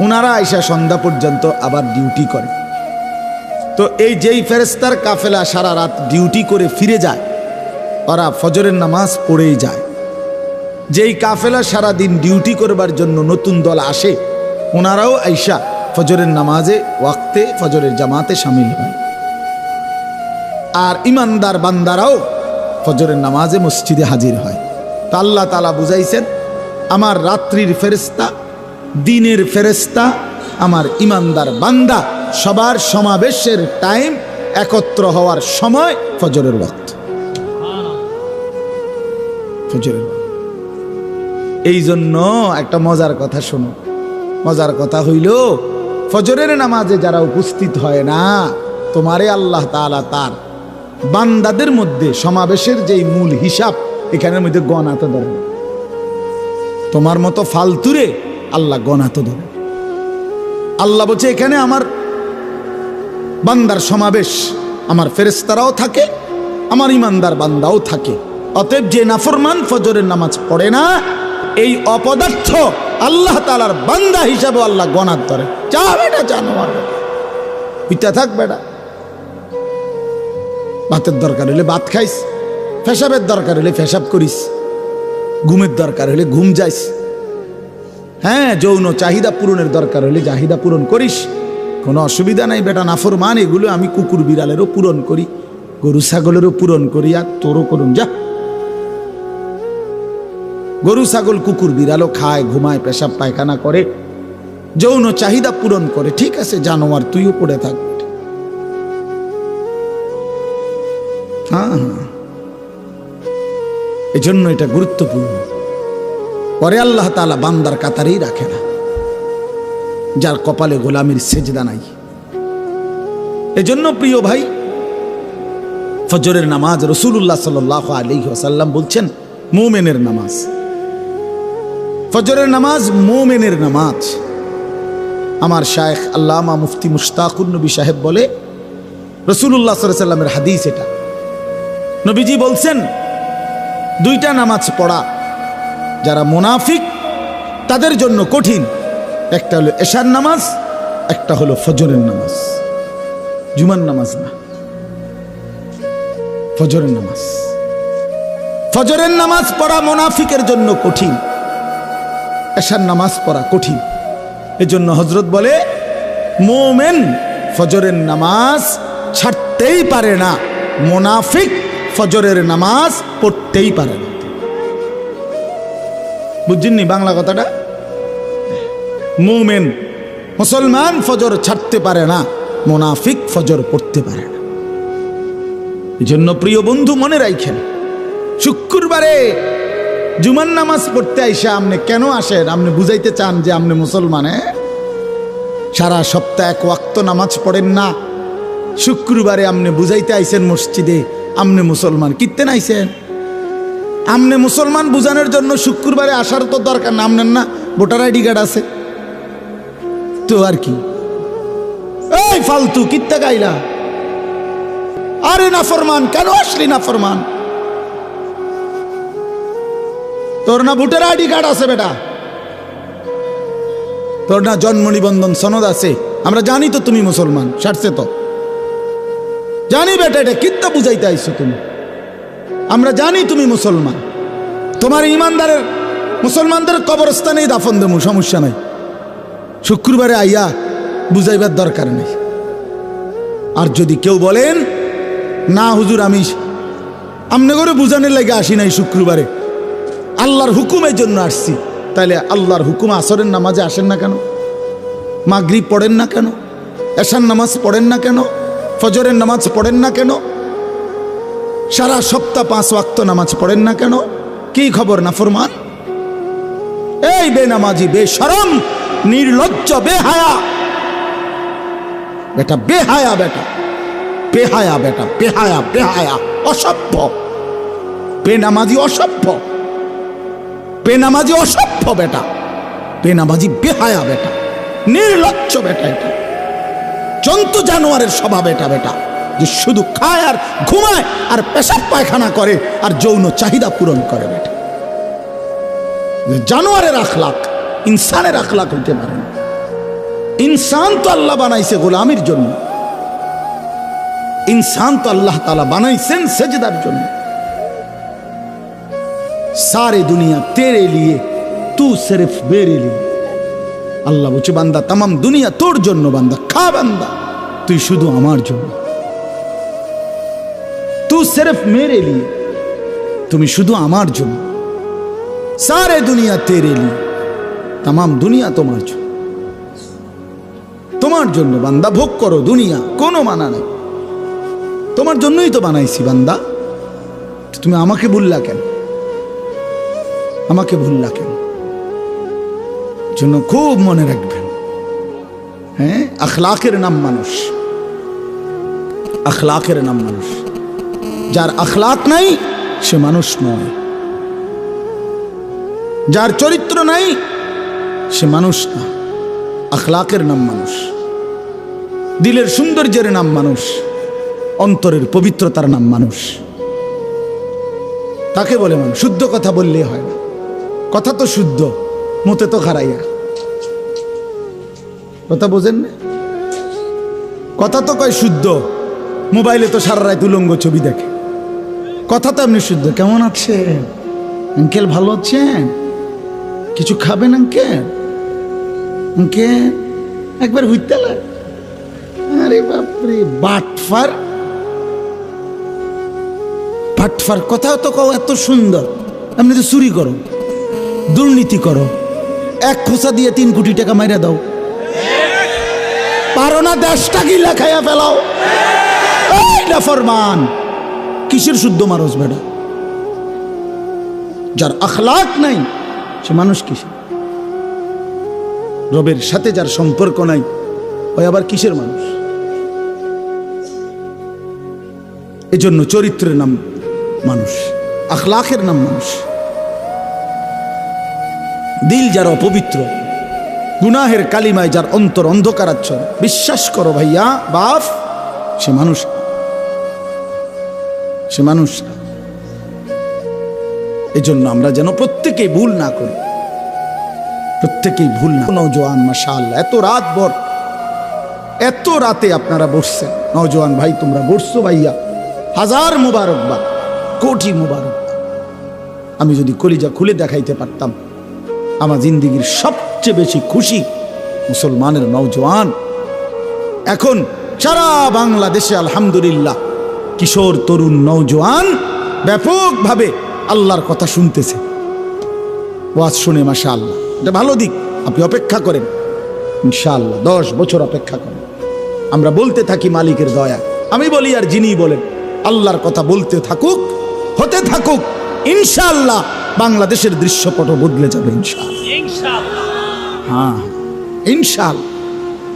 A: ওনারা আইসা সন্ধ্যা পর্যন্ত আবার ডিউটি করে। তো এই যেই ফেরেশতার কাফেলা সারা রাত ডিউটি করে ফিরে যায়, ওরা ফজরের নামাজ পড়েই যায়। যেই কাফেলা সারা দিন ডিউটি করবার জন্য নতুন দল আসে, ওনারাও আইসা ফজরের নামাজে ওয়াক্তে ফজরের জামাতে শামিল হয়। আর ইমানদার বান্দারাও ফজরের নামাজে মসজিদে হাজির হয়। তো আল্লাহ তাআলা বুঝাইছেন, আমার রাত্রির ফেরেশতা, দিনের ফেরেশতা, আমার ইমানদার বান্দা সবার সমাবেশের টাইম, একত্র হওয়ার সময় ফজরের ওয়াক্ত। ফজরের ওয়াক্ত। এই জন্য একটা মজার কথা শোনো। মজার কথা হইল, ফজরের নামাজে যারা উপস্থিত হয় না, তোমারে আল্লাহ তাআলা তার বান্দাদের মধ্যে সমাবেশের যেই মূল হিসাব, এখানের মধ্যে গণাতে ধরে। তোমার মতো ফালতুরে আল্লাহ গণাতে ধরে। আল্লাহ বলছে, এখানে আমার বান্দার সমাবেশ, আমার ফেরেশতারাও থাকে, আমার ইমানদার বান্দাও থাকে। অতএব যে নাফরমান ফজরের নামাজ পড়ে না, এই অপদার্থ আল্লাহ তাআলার বান্দা হিসাবে আল্লাহ গণাত ধরে। যা বেটা জানোয়ার, পিতা থাক বেটা। ভাতের দরকার হলে ভাত খাইস, পেশাবের দরকার হলে পেশাব করিস, ঘুমের দরকার হলে ঘুম যাইস, হ্যাঁ যৌন চাহিদা পূরণের দরকার হলে চাহিদা পূরণ করিস, কোনো অসুবিধা নাই বেটা। নাফরমান এগুলো আমি কুকুর বিড়ালেরও পূরণ করি, গরু ছাগলেরও পূরণ করি, আর তোরও করুন যা। গরু ছাগল কুকুর বিড়ালও খায়, ঘুমায়, পেশাব পায়খানা করে, যৌন চাহিদা পূরণ করে, ঠিক আছে জানোয়ার, তুইও পড়ে থাক। হ্যাঁ, এজন্য এটা গুরুত্বপূর্ণ। পরে আল্লাহ তাআলা বান্দার কাতারেই রাখে না যার কপালে গোলামির সেজদা নাই। এজন্য প্রিয় ভাই, ফজরের নামাজ রাসূলুল্লাহ সাল্লাল্লাহু আলাইহি ওয়াসাল্লাম বলছেন মুমিনের নামাজ। ফজরের নামাজ মুমিনের নামাজ। আমার শায়েখ আল্লামা মুফতি মুশতাকুর নবী সাহেব বলে, রাসূলুল্লাহ সাল্লাল্লাহু আলাইহি ওয়াসাল্লামের হাদিস এটা। নবীজি বলছেন, দুইটা নামাজ পড়া যারা মুনাফিক তাদের জন্য কঠিন। একটা হলো এশার নামাজ, একটা হলো ফজরের নামাজ। জুমার নামাজ না, ফজরের নামাজ। ফজরের নামাজ পড়া মুনাফিকের জন্য কঠিন, এশার নামাজ পড়া কঠিন। এজন্য হযরত বলে, মুমিন ফজরের নামাজ ছাড়তেই পারে না, মুনাফিক ফজরের নামাজ পড়তেই পারে না। বুঝছেননি বাংলা কথাটা? মুমিন মুসলমান ফজর ছাড়তে পারে না, মুনাফিক ফজর পড়তে পারে না। এজন্য প্রিয় বন্ধু মনে রাখেন, শুক্রবারে জুমার নামাজ পড়তে আইসা আপনি কেন আসেন? আপনি বুঝাইতে চান যে আপনি মুসলমান? সারা সপ্তাহ এক ওয়াক্ত নামাজ পড়েন না, শুক্রবারে আপনি বুঝাইতে আইসেন মসজিদে আপনি মুসলমান। কিত্তেন আইসেন? আপনি মুসলমান বুঝানোর জন্য শুক্রবারে আসার তো দরকার না। আপনার না ভোটার আইডি কার্ড আছে তো আর কি? এই ফালতু কিত্তে গাইলা? আরে নাফরমান, কেন আসলি নাফরমান? তোর না ভোটার আইডি কার্ড আছে বেটা, তোর না জন্ম নিবন্ধন সনদ আছে, আমরা জানি তো তুমি মুসলমান। সারছে তো জানি বেটা, এটা কিত্তা বুঝাইতে আইছো তুমি? আমরা জানি তুমি মুসলমান। তোমার ইমানদারের মুসলমানদের কবরস্থানেই দাফন দেবো, সমস্যা নাই। শুক্রবারে আইয়া বুঝাইবার দরকার নেই। আর যদি কেউ বলেন না হুজুর আমি আমনে করে বুঝানোর লাগে আসি নাই, শুক্রবারে আল্লাহর হুকুমের জন্য আসছি, তাহলে আল্লাহর হুকুম আসরের নামাজে আসেন না কেন? মাগরিব পড়েন না কেন? এশার নামাজ পড়েন না কেন? ফজরের নামাজ পড়েন না কেন? সারা সপ্তাহ 5 ওয়াক্ত নামাজ পড়েন না কেন? কি খবর নাফরমান? এই বেনামাজি, বেশরম, নির্লজ্জ, বেহায়া বেটা, বেহায়া বেটা, বেহায়া বেটা, বেহায়া, বেহায়া, অসভ্য, বেনামাজি, অসভ্য, বেনামাজি, অসভ্য বেটা, বেনামাজি, বেহায়া বেটা, নির্লজ্জ বেটা, এটা জন্তু জানোয়ারের স্বভাব এটা বেটা, যে শুধু খায় আর ঘুমায় আর পেশাব পায়খানা করে আর যৌন চাহিদা পূরণ করে বেটা। জানোয়ারের আখলাক, ইনসানের আখলাক হইতে পারে না। ইনসান তো আল্লাহ বানাইছে গোলামির জন্য, ইনসান তো আল্লাহ তাআলা বানাইছেন সেজদার জন্য। सारे दुनिया तेरे लिए, तू सिर्फ मेरे लिए। আল্লাহ বলছে বান্দা তাম দুনিয়া তোর জন্য, বান্দা খা, বান্দা তুই শুধু আমার জন্য। তু সিরফ মেরে লিয়ে, তুমি শুধু আমার জন্য। সারে দুনিয়া তেরে লিয়ে, তাম দুনিয়া তোমার জন্য, তোমার জন্য বান্দা ভোগ করো দুনিয়া, কোনো মানা নেই। তোমার জন্যই তো বানাইছি বান্দা, তুমি আমাকে ভুললা কেন? আমাকে ভুললা কেন? জন্য খুব মনে রাখবেন। হ্যাঁ, আখলাকের নাম মানুষ, আখলাকের নাম মানুষ। যার আখলাক নাই সে মানুষ নয়, যার চরিত্র নাই সে মানুষ না। আখলাকের নাম মানুষ, দিলের সৌন্দর্যের নাম মানুষ, অন্তরের পবিত্রতার নাম মানুষ। তাকে বলে মানুষ। শুদ্ধ কথা বললে হয় না, কথা তো শুদ্ধ, মতে তো খারাইয়া। কথা বোঝেন না? কথা তো কয় শুদ্ধ, মোবাইলে তো সারা রাত উলঙ্গ ছবি দেখে। কথা তো এমনি শুদ্ধ। কেমন আছেন আঙ্কেল? ভালো আছেন? কিছু খাবেন আঙ্কেল? আঙ্কেল একবার হইতে লাগে। আরে বাপরে, বাটফার, বাটফার কথা তো কও এত সুন্দর, এমনি তো চুরি করো, দুর্নীতি করো, 1 খোসা দিয়ে 3 কোটি টাকা মাইরা দাও, পারো না দেশটা গিলা খাইয়া ফেলাও। ফরমান কিসের শুদ্ধ মানুষ বেটা? যার আখলাক নাই সে মানুষ কিসের? রবের সাথে যার সম্পর্ক নাই ওই আবার কিসের মানুষ? এজন্য চরিত্রের নাম মানুষ, আখলাকের নাম মানুষ। দিল যার অপবিত্র, গুনাহের কালিমায় যার অন্তর অন্ধকারাচ্ছন্ন, বিশ্বাস করো ভাইয়া বাপ, সে মানুষ, সে মানুষ না। এজন্য আমরা যেন প্রত্যেকেই ভুল না করি, প্রত্যেকেই ভুল না। নওজোয়ান মাশাআল্লাহ, এত রাত ভর, এত রাতে আপনারা বসছেন। নওজোয়ান ভাই তোমরা বসছো ভাইয়া, হাজার মুবারকবাদ, কোটি মুবারকবাদ। আমি যদি কলিজা খুলে দেখাইতে পারতাম, আমার জিন্দিগির সবচেয়ে বেশি খুশি মুসলমানের নওজোয়ান। এখন সারা বাংলাদেশে আলহামদুলিল্লাহ কিশোর তরুণ নওজোয়ান ব্যাপকভাবে আল্লাহর কথা শুনতেছে। ওয়াজ শুনে মাশাআল্লাহ, এটা ভালো দিক। আপনি অপেক্ষা করেন, ইনশাআল্লাহ 10 বছর অপেক্ষা করেন। আমরা বলতে থাকি মালিকের দয়া। আমি বলি আর যিনি বলেন, আল্লাহর কথা বলতে থাকুক, হতে থাকুক, ইনশাআল্লাহ বাংলাদেশের দৃশ্যপট বদলে যাবে ইনশাআল্লাহ। হ্যাঁ ইনশাআল্লাহ,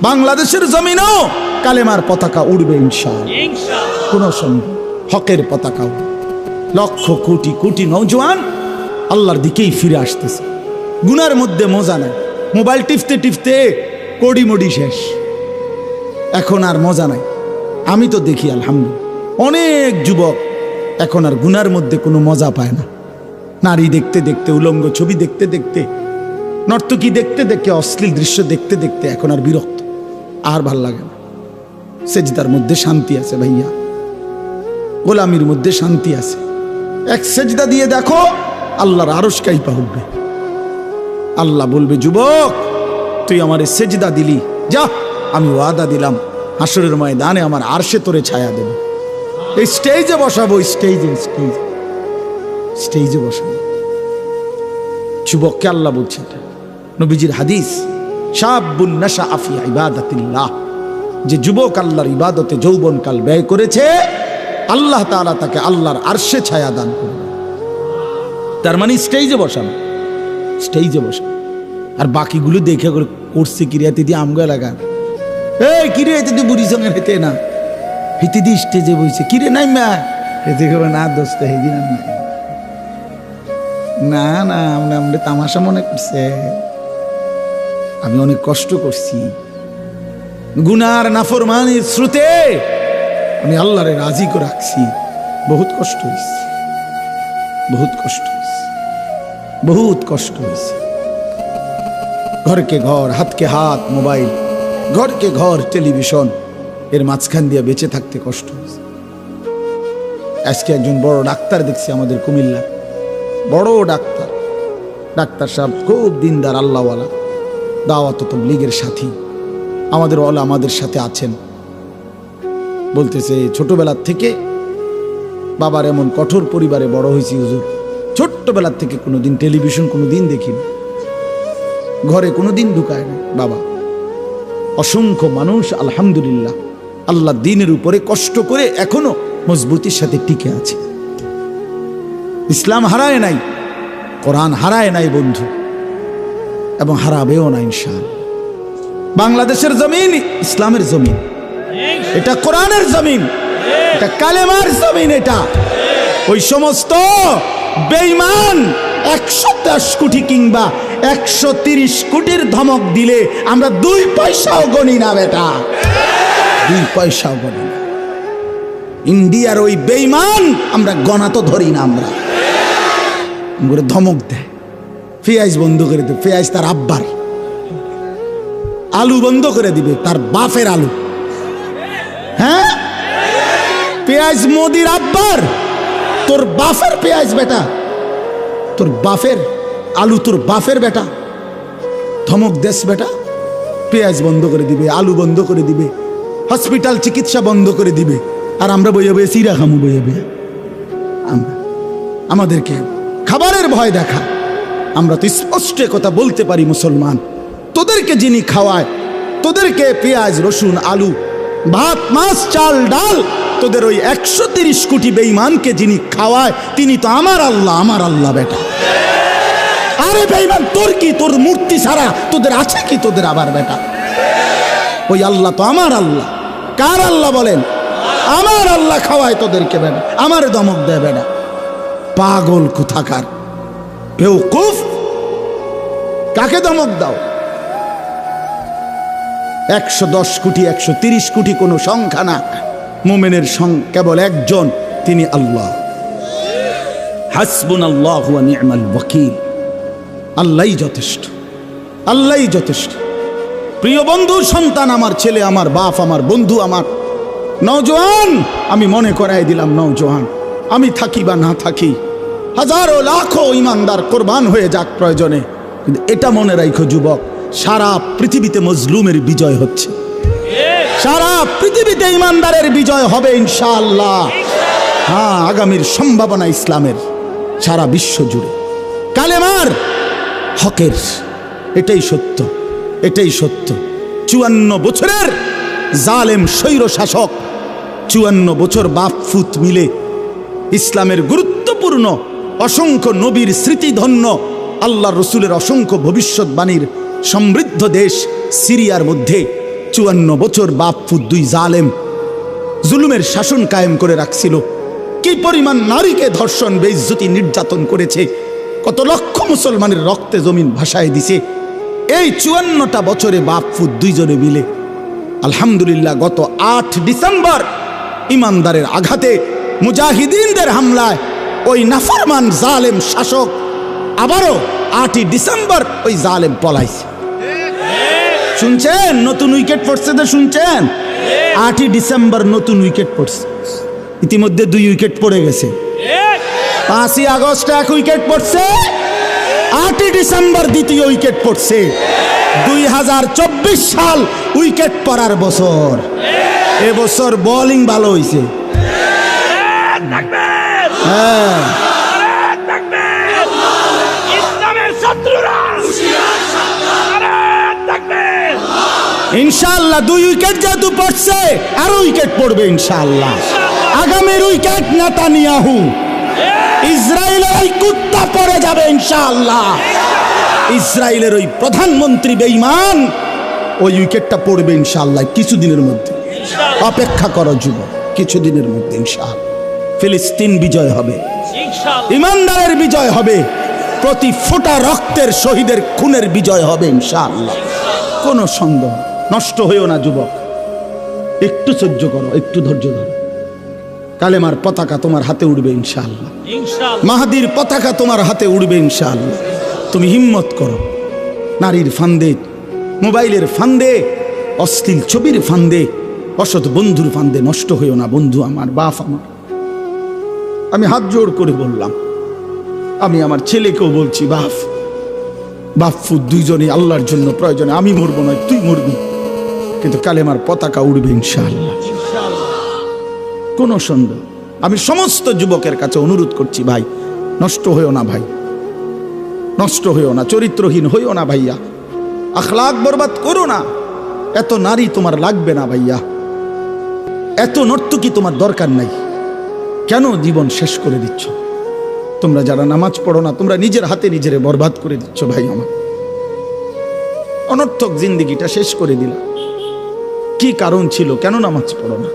A: বাংলাদেশের জমিনেও কালেমার পতাকা উড়বে ইনশাআল্লাহ, কোনো সন্দেহ। হকের পতাকা উড়বে। লক্ষ কোটি কোটি নওজোয়ান আল্লাহর দিকেই ফিরে আসতেছে। গুনার মধ্যে মজা নাই। মোবাইল টিপতে টিপতে কোড়ি মডি শেষ, এখন আর মজা নাই। আমি তো দেখি আলহামদুলিল্লাহ অনেক যুবক এখন আর গুনার মধ্যে কোনো মজা পায় না। নারী দেখতে দেখতে, উলঙ্গ ছবি দেখতে দেখতে, নর্তকী দেখতে দেখতে, অশ্লীল দৃশ্য দেখতে দেখতে এখন আর বিরক্ত, আর ভাল লাগে না। সেজদার মধ্যে শান্তি আছে ভাইয়া, গোলামির মধ্যে শান্তি আছে। এক সেজদা দিয়ে দেখো, আল্লাহর আরশ কাইপা উঠবে। আল্লাহ বলবে, যুবক তুই আমার সেজদা দিলি, যা আমি ওয়াদা দিলাম হাসরের ময়দানে আমার আরশে তোরে ছায়া দেব। এই স্টেজে বসাবো, স্টেজে স্টেজে স্টেজে বসাবো। যুবককে আল্লাহ বলছে, এটা নবীজির হাদিস, শাবুন নাশা ফি ইবাদাতিল্লাহ, যে যুবক আল্লাহর ইবাদতে যৌবনকাল ব্যয় করেছে, আল্লাহ তাআলা তাকে আল্লাহর আরশে ছায়া দান করবে। তার মানে স্টেজে বসানো, স্টেজে বসানো। আর বাকিগুলো দেখে করে করছে কিরিয়াতে দিয়ে আমগা লাগা, এই কিরিয়াতে দিয়ে বুড়ি সঙ্গে হেতে না, হেতে দিয়ে স্টেজে বইছে, কিরে নাই মা হেতে কেবল না দোস্ত হেদিন না না, আমরা আমরা তামাশা মনে করছে। আমি অনেক কষ্ট করছি, গুনার নাফরমানির স্রোতে আমি আল্লাহরে রাজি করে রাখছি। বহুত কষ্ট হয়েছে, বহুত কষ্ট হয়েছে, বহুত কষ্ট হয়েছে। ঘরকে ঘর, হাতকে হাত মোবাইল, ঘরকে ঘর টেলিভিশন, এর মাঝখান দিয়ে বেঁচে থাকতে কষ্ট হয়েছে। আজকে একজন বড় ডাক্তার দেখছি আমাদের কুমিল্লা, বড় ডাক্তার, ডাক্তার সাহেব খুব দিনদার, আল্লাহওয়ালা, দাওয়াত তাবলীগের সাথী, আমাদের ওয়ালা আমাদের সাথে আছেন। বলতেছে ছোটবেলার থেকে বাবার এমন কঠোর পরিবারে বড় হয়েছি হুজুর, ছোট্টবেলার থেকে কোনোদিন টেলিভিশন কোনোদিন দেখিনি, ঘরে কোনোদিন ঢুকায় না বাবা। অসংখ্য মানুষ আলহামদুলিল্লাহ আল্লাহ দ্বীনের উপরে কষ্ট করে এখনো মজবুতির সাথে টিকে আছে। ইসলাম হারায় নাই, কোরআন হারায় নাই বন্ধু, এবং হারাবেও না ইনশাআল্লাহ। বাংলাদেশের জমিন ইসলামের জমিন, এটা কোরআনের জমিন, এটা কালেমার জমিন। এটা ওই সমস্ত বেঈমান 110 কোটি কিংবা 130 কোটির ধমক দিলে আমরা 2 পয়সাও গণি না বেটা, 2 পয়সাও গণি না। ইন্ডিয়ার ওই বেঈমান আমরা গণা তো ধরি না, আমরা ধমক দেয়, পেঁয়াজ বন্ধ করে দেবে, পেঁয়াজ তার আব্বার, আলু বন্ধ করে দিবে তার বাপের আলু। হ্যাঁ, পেঁয়াজ মোদির আব্বার, তোর বাপের পেঁয়াজ বেটা, তোর বাপের আলু তোর বাপের বেটা। ধমক দেশ বেটা, পেঁয়াজ বন্ধ করে দিবে, আলু বন্ধ করে দিবে, হসপিটাল চিকিৎসা বন্ধ করে দিবে, আর আমরা বইয়ে বইয়ে চিরা খামু, বইয়ে বইয়ে আমরা আমাদেরকে খাবারের ভয় দেখা। আমরা তো স্পষ্ট কথা বলতে পারি, মুসলমান তোদেরকে যিনি খাওয়ায়, তোদেরকে পেঁয়াজ রসুন আলু ভাত মাছ চাল ডাল, তোদের ওই 130 কোটি বেঈমানকে যিনি খাওয়ায় তিনি তো আমার আল্লাহ, আমার আল্লাহ বেটা। আরে বেঈমান, তোর কি, তোর মূর্তি ছাড়া তোদের আছে কি তোদের আবার বেটা? ওই আল্লাহ তো আমার আল্লাহ। কার আল্লাহ বলেন? আমার আল্লাহ খাওয়ায় তোদেরকে বেটা, আমার দমক দেয় বেটা। পাগল কোথাকার, বেওকুফ, কাকে দমক দাও? 110 কোটি 130 কোটি কোনো সংখ্যা না, মুমিনের কেবল একজন, তিনি আল্লাহ। হাসবুনাল্লাহু ওয়া নি'মাল ওয়াকিল, আল্লাহই যথেষ্ট, আল্লাহই যথেষ্ট। প্রিয় বন্ধু, সন্তান, আমার ছেলে, আমার বাপ, আমার বন্ধু, আমার নওজোয়ান, আমি মনে করাই দিলাম নওজোয়ান, আমি থাকি বা না থাকি, হাজারো লাখো ইমানদার কোরবান হয়ে যাক প্রয়োজনে, কিন্তু এটা মনে রাখো যুবক, সারা পৃথিবীতে মজলুমের বিজয় হচ্ছে, সারা পৃথিবীতে ইমানদারের বিজয় হবে ইনশাআল্লাহ। হ্যাঁ, আগামীর সম্ভাবনা ইসলামের সারা বিশ্ব জুড়ে কালেমার হকের, এটাই সত্য, এটাই সত্য। 54 বছরের জালেম স্বৈর শাসক 54 বছর বাপ ফুত মিলে ইসলামের গুরুত্বপূর্ণ অসংখ্য নবীর স্মৃতিধন্য আল্লাহ রসুলের অসংখ্য ভবিষ্যৎবাণীর সমৃদ্ধ দেশ সিরিয়ার মধ্যে 54 বছর বাপ ফুত দুই জালেম জুলুমের শাসন কায়েম করে রাখছিল। কি পরিমাণ নারীকে ধর্ষণ, বেইজ্জতি, নির্যাতন করেছে, কত লক্ষ মুসলমানের রক্তে জমিন ভাসায় দিছে। এই 54টা বছরে বাপ ফুত দুইজনে মিলে আলহামদুলিল্লাহ গত 8 ডিসেম্বর ইমানদারের আঘাতে, মুজাহিদিনদের হামলায় ওই নাফরমান জালেম শাসক আবারও 8ই ডিসেম্বর ওই জালেম পলাইছে। শুনছেন নতুন উইকেট পড়ছে, তো শুনছেন 8ই ডিসেম্বর নতুন উইকেট পড়ছে। ইতিমধ্যে 2 উইকেট পড়ে গেছে। 5ই আগস্ট 1 উইকেট পড়ছে, 8ই ডিসেম্বর দ্বিতীয় উইকেট পড়ছে। 2024 সাল উইকেট পড়ার বছর। এবছর বোলিং ভালো হয়েছে। হ্যাঁ, ইনশাআল্লাহ 2 উইকেট যেহেতু পড়ছে আরো উইকেট পড়বে ইনশাআল্লাহ। আগামীর উইকেট নেতানিয়াহু, ইসরায়েলের ওই কুত্তা পড়ে যাবে ইনশাআল্লাহ। ইসরায়েলের ওই প্রধানমন্ত্রী বেঈমান, ওই উইকেটটা পড়বে ইনশাআল্লাহ কিছুদিনের মধ্যে। অপেক্ষা করো যুবক, কিছুদিনের মধ্যে ইনশাআল্লাহ ফিলিস্তিন বিজয় হবে, ইমানদারের বিজয় হবে, প্রতি ফোঁটা রক্তের শহীদের খুনের বিজয় হবে ইনশাআল্লাহ। কোনো সন্দেহ। নষ্ট হইও না যুবক, একটু সহ্য করো, একটু ধৈর্য ধরো। কালেমার পতাকা তোমার হাতে উড়বে ইনশাআল্লাহ। মাহাদির পতাকা তোমার হাতে উড়বে ইনশাআল্লাহ। তুমি হিম্মত করো। নারীর ফান্দে, মোবাইলের ফান্দে, অশ্লীল ছবির ফান্দে, অসৎ বন্ধুর ফান্দে নষ্ট হইও না বন্ধু আমার, বাপ আমার। আমি হাত জোড় করে বললাম, আমি আমার ছেলেকেও বলছি, বাপ ফুত দুইজনই আল্লাহর জন্য প্রয়োজনে, আমি মরবো নয় তুই মরবি, কিন্তু কালেমার পতাকা উড়বে ইনশাআল্লাহ। কোনো সন্দেহ। আমি সমস্ত যুবকের কাছে অনুরোধ করছি, ভাই নষ্ট হইও না, ভাই নষ্ট হইও না, চরিত্রহীন হইও না ভাইয়া, আখলাক বরবাদ করো না। এত নারী তোমার লাগবে না ভাইয়া, এত নর্তকী তোমার দরকার নাই। কেন জীবন শেষ করে দিচ্ছ? তোমরা যারা নামাজ পড়ো না, তোমরা নিজের হাতে নিজেরে বরবাদ করে দিচ্ছ ভাই আমার। অনর্থক জিন্দিগিটা শেষ করে দিলা। কি কারণ ছিল? কেন নামাজ পড়ো না?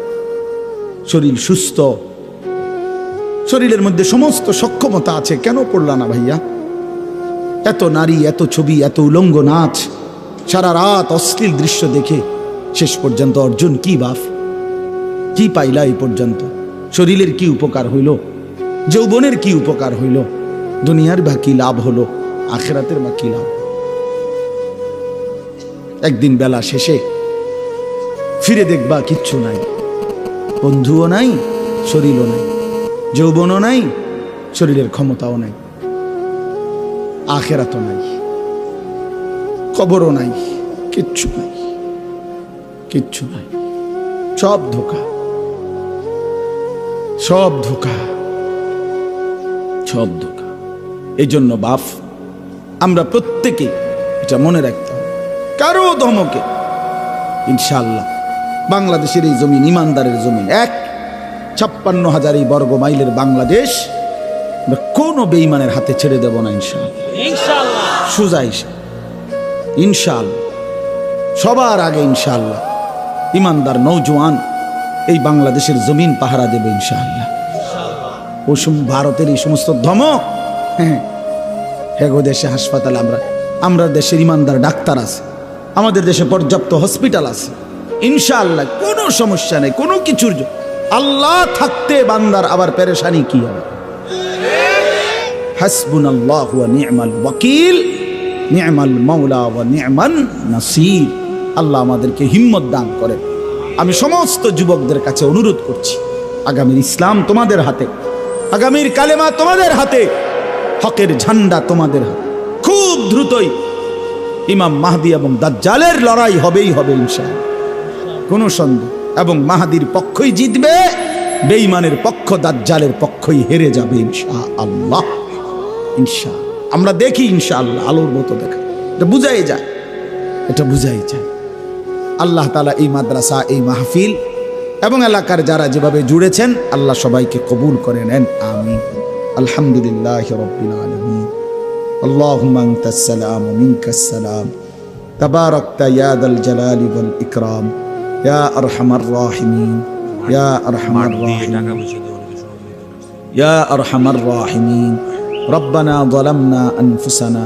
A: শরীর সুস্থ, শরীরের মধ্যে সমস্ত সক্ষমতা আছে, কেন পড়লা না ভাইয়া? এত নারী, এত ছবি, এত উলঙ্গ নাচ, সারা রাত অশ্লীল দৃশ্য দেখে শেষ পর্যন্ত অর্জন কি বাপ? কি পাইলা এই পর্যন্ত? শরীরের কি উপকার হইল? যৌবনের কি উপকার হইল? দুনিয়ার বা কি লাভ হলো? আখিরাতের বা কি লাভ? একদিন বেলা শেষে ফিরে দেখবা কিচ্ছু নাই, বন্ধুও নাই, শরীরও নাই, যৌবনও নাই, শরীরের ক্ষমতাও নাই, আখিরাতও নাই, কবরও নাই, কিচ্ছু নাই, কিচ্ছু নাই। সব ধোঁকা, সব ধোঁকা, সব ধোঁকা। এই জন্য বাপ, আমরা প্রত্যেকে এটা মনে রাখতে হবে, কারো ধমকে ইনশাআল্লাহ বাংলাদেশের এই জমিন ইমানদারের জমিন, 56,000 বর্গ মাইলের বাংলাদেশ কোনো বেঈমানের হাতে ছেড়ে দেব না ইনশাআল্লাহ। সোজা ইনশাআল্লাহ, সবার আগে ইনশাআল্লাহ ইমানদার নৌজওয়ান এই বাংলাদেশের জমিন পাহারা দেবে ইনশাআল্লাহ। ওই ভারতের এই সমস্ত ধমক, হেগো দেশে হাসপাতাল, আমরা দেশের ইমানদার ডাক্তার আছে, আমাদের দেশে পর্যাপ্ত হসপিটাল আছে ইনশাআল্লাহ, কোনো সমস্যা নেই, কোনো কিছুর। আল্লাহ থাকতে বান্দার আবার পেরেশানি কি হবে? হাসবুনাল্লাহু ওয়া নি'মাল ওয়াকিল, নি'মাল মাওলা ওয়া নি'মান নাসির। আল্লাহ আমাদেরকে হিম্মত দান করেন। আমি সমস্ত যুবকদের কাছে অনুরোধ করছি, আগামীর ইসলাম তোমাদের হাতে, আগামীর কালেমা তোমাদের হাতে, হকের ঝান্ডা তোমাদের হাতে। খুব দ্রুতই ইমাম মাহদি এবং দাজ্জালের লড়াই হবেই হবে ইনশাআল্লাহ। কোনো সন্দেহ। এবং মাহাদির পক্ষই জিতবে, বেঈমানের পক্ষ দাজ্জালের পক্ষই হেরে যাবে ইনশাআল্লাহ। ইনশাআল্লাহ আমরা দেখি, ইনশাআল্লাহ আলোর মতো দেখা, এটা বুঝাই যায়, এটা বুঝাই যায়। আল্লাহ তাআলা এই মাদ্রাসা, এই মাহফিল এবং এলাকার যারা যেভাবে জুড়েছেন, আল্লাহ সবাইকে কবুল করে নেন, আমিন। আলহামদুলিল্লাহি রাব্বিল আলামিন। আল্লাহুম্মা আনতাস সালাম ওয়া মিনকাস সালাম, তাবারাকতা ইয়া যাল জালালি ওয়াল ইকরাম, ইয়া আরহামার রাহিমিন, ইয়া আরহামার রাহিমিন, ইয়া আরহামার রাহিমিন। রব্বানা যালামনা আনফুসানা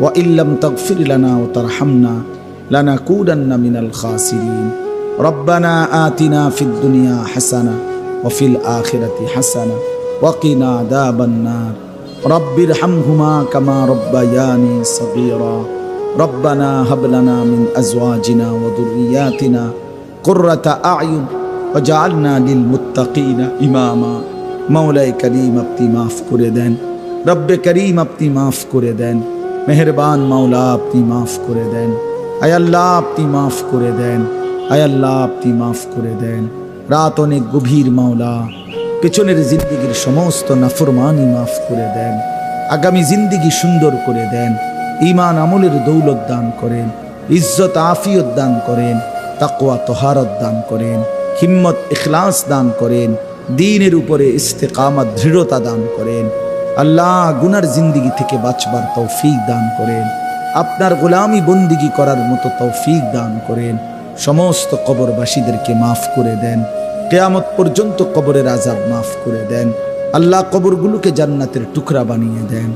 A: ওয়া ইল্লাম তাগফির লানা ওয়া তারহামনা লানাকুনান্না মিনাল খাসিরিন। রব্বানা আতিনা ফিদ দুনিয়া হাসানা ওয়া ফিল আখিরাতি হাসানা ওয়া কিনা আযাবান নার। রব্বিরহামহুমা কামা রব্বায়ানি সগীরা। রব্বানা হাব লানা মিন আজওয়াজিনা ওয়া যুররিয়াতিনা কুররাতা আ'য়ুন ওয়াজআলনা লিল মুত্তাকিনা ইমামা। মাওলায়ে করিম আপনি মাফ করে দেন, রব্বে করিম আপনি মাফ করে দেন, মেহেরবান মাওলা আপনি মাফ করে দেন। আয় আল্লাহ আপনি মাফ করে দেন, আয় আল্লাহ আপনি মাফ করে দেন। রাত অনেক গভীর মাওলা, পেছনের জিন্দিগির সমস্ত নাফরমানি মাফ করে দেন, আগামী জিন্দিগি সুন্দর করে দেন, ঈমান আমলের দৌলত দান করেন, ইজ্জত আফিয়ত দান করেন, তাকওয়া তহারত দান করেন, হিম্মত ইখলাস দান করেন, দ্বীনের উপরে ইস্তেকামত দৃঢ়তা দান করেন। আল্লাহ গুনার জিন্দিগি থেকে বাঁচবার তৌফিক দান করেন, আপনার গোলামি বন্দিগি করার মতো তৌফিক দান করেন। সমস্ত কবরবাসীদেরকে মাফ করে দেন, কিয়ামত পর্যন্ত কবরের আযাব মাফ করে দেন। আল্লাহ কবরগুলোকে জান্নাতের টুকরা বানিয়ে দেন।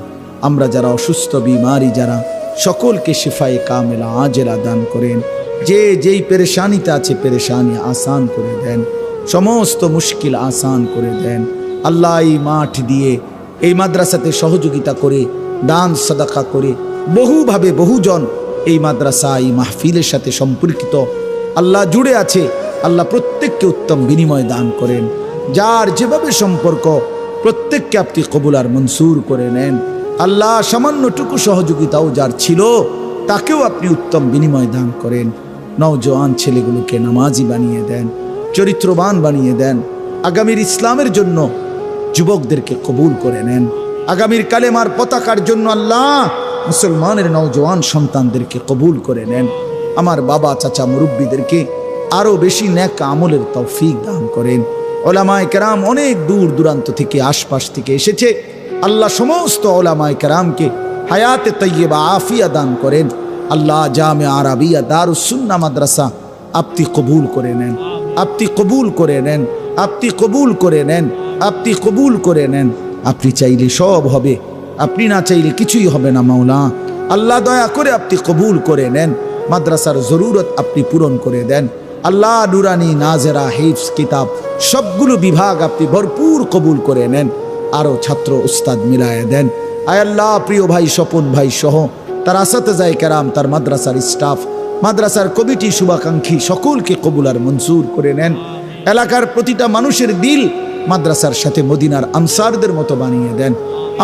A: আমরা যারা অসুস্থ বিমারি, যারা সকলকে শিফায়ে কামেলা আজেলা দান করেন। যে যেই পেরেশানিতে আছে পেরেশানি আসান করে দেন, সমস্ত মুশকিল আসান করে দেন। আল্লাহ এই মাঠ দিয়ে, এই মাদ্রাসাতে সহযোগিতা করে, দান সাদাকা করে বহুভাবে বহুজন এই মাদ্রাসা, এই মাহফিলের সাথে সম্পর্কিত আল্লাহ জুড়ে আছে। আল্লাহ প্রত্যেককে উত্তম বিনিময় দান করেন। যার যেভাবে সম্পর্ক প্রত্যেককে আপনি কবুল আর মনসুর করে নেন। আল্লাহ সামান্যটুকু সহযোগিতাও যার ছিল তাকেও আপনি উত্তম বিনিময় দান করেন। নওজোয়ান ছেলেগুলোকে নামাজি বানিয়ে দেন, চরিত্রবান বানিয়ে দেন। আগামীর ইসলামের জন্য যুবকদেরকে কবুল করে নেন। আগামীর কালেমার পতাকার জন্য আল্লাহ মুসলমানের নওজোয়ান সন্তানদেরকে কবুল করে নেন। আমার বাবা চাচা মুরব্বীদেরকে আরো বেশি নেক আমলের তৌফিক দান করেন। ওলামায়ে কেরাম অনেক দূর দূরান্ত থেকে, আশপাশ থেকে এসেছে। আল্লাহ সমস্ত ওলামায়ে কেরামকে হায়াতে তৈয়বা আফিয়া দান করেন। আল্লাহ জামে আরাবিয়া দারুস সুন্নাহ মাদ্রাসা আপনি কবুল করে নেন, আপনি কবুল করে নেন, আপনি কবুল করে নেন, আপনি কবুল করে নেন। আপনি চাইলে সব হবে, আপনি না চাইলে কিছুই হবে না মাওলা। আল্লাহ দয়া করে আপনি কবুল করে নেন। মাদ্রাসার জরুরত আপনি পূরণ করে দেন। আল্লাহ নুরানি, নাজেরা, হিফজ, কিতাব সবগুলো বিভাগ আপনি ভরপুর কবুল করে নেন। আরও ছাত্র উস্তাদ মিলায়ে দেন। আয় আল্লাহ প্রিয় ভাই স্বপন ভাই সহ তার আসাতেজায়ে কেরাম, তার মাদ্রাসার স্টাফ, মাদ্রাসার কমিটি, শুভাকাঙ্ক্ষী সকলকে কবুল আর মনসুর করে নেন। এলাকার প্রতিটা মানুষের দিল মাদ্রাসার সাথে মদিনার আনসারদের মতো বানিয়ে দেন।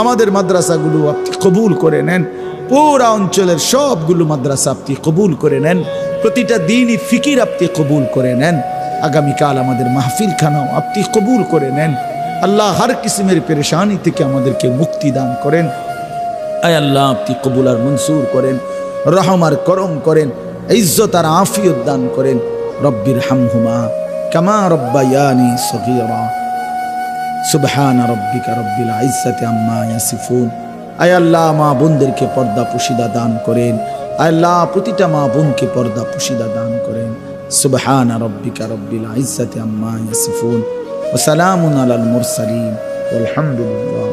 A: আমাদের মাদ্রাসাগুলো আপনি কবুল করে নেন। পুরা অঞ্চলের সবগুলো মাদ্রাসা আপনি কবুল করে নেন। প্রতিটা দিনই ফিকির আপনি কবুল করে নেন। আগামীকাল আমাদের মাহফিল খানাও আপনি কবুল করে নেন। আল্লাহ হর কিসমের পেরেশানি থেকে আমাদেরকে মুক্তি দান করেন। আয় আল্লাহ আপনি কবুল আর মনসুর করেন, রহম আর করম করেন, ইজ্জত আর আফিয়ত দান করেন। রব্বির হামহুমা কামা রব্বায়ানি সগীরা। সুবহান রব্বিকা রব্বিল ইজ্জাতি আম্মা ইয়াসিফুন। আয় আল্লাহ মা বোনদেরকে পর্দা পুশিদা দান করেন। আয় আল্লাহ প্রতিটা মা বোনকে পর্দা পুশিদা দান করেন। সুবহান রব্বিকা রব্বিল ইজ্জাতি আম্মা ইয়াসিফুন ওয়া সালামুন আলাল মুরসালিন ওয়ালহামদুলিল্লাহ।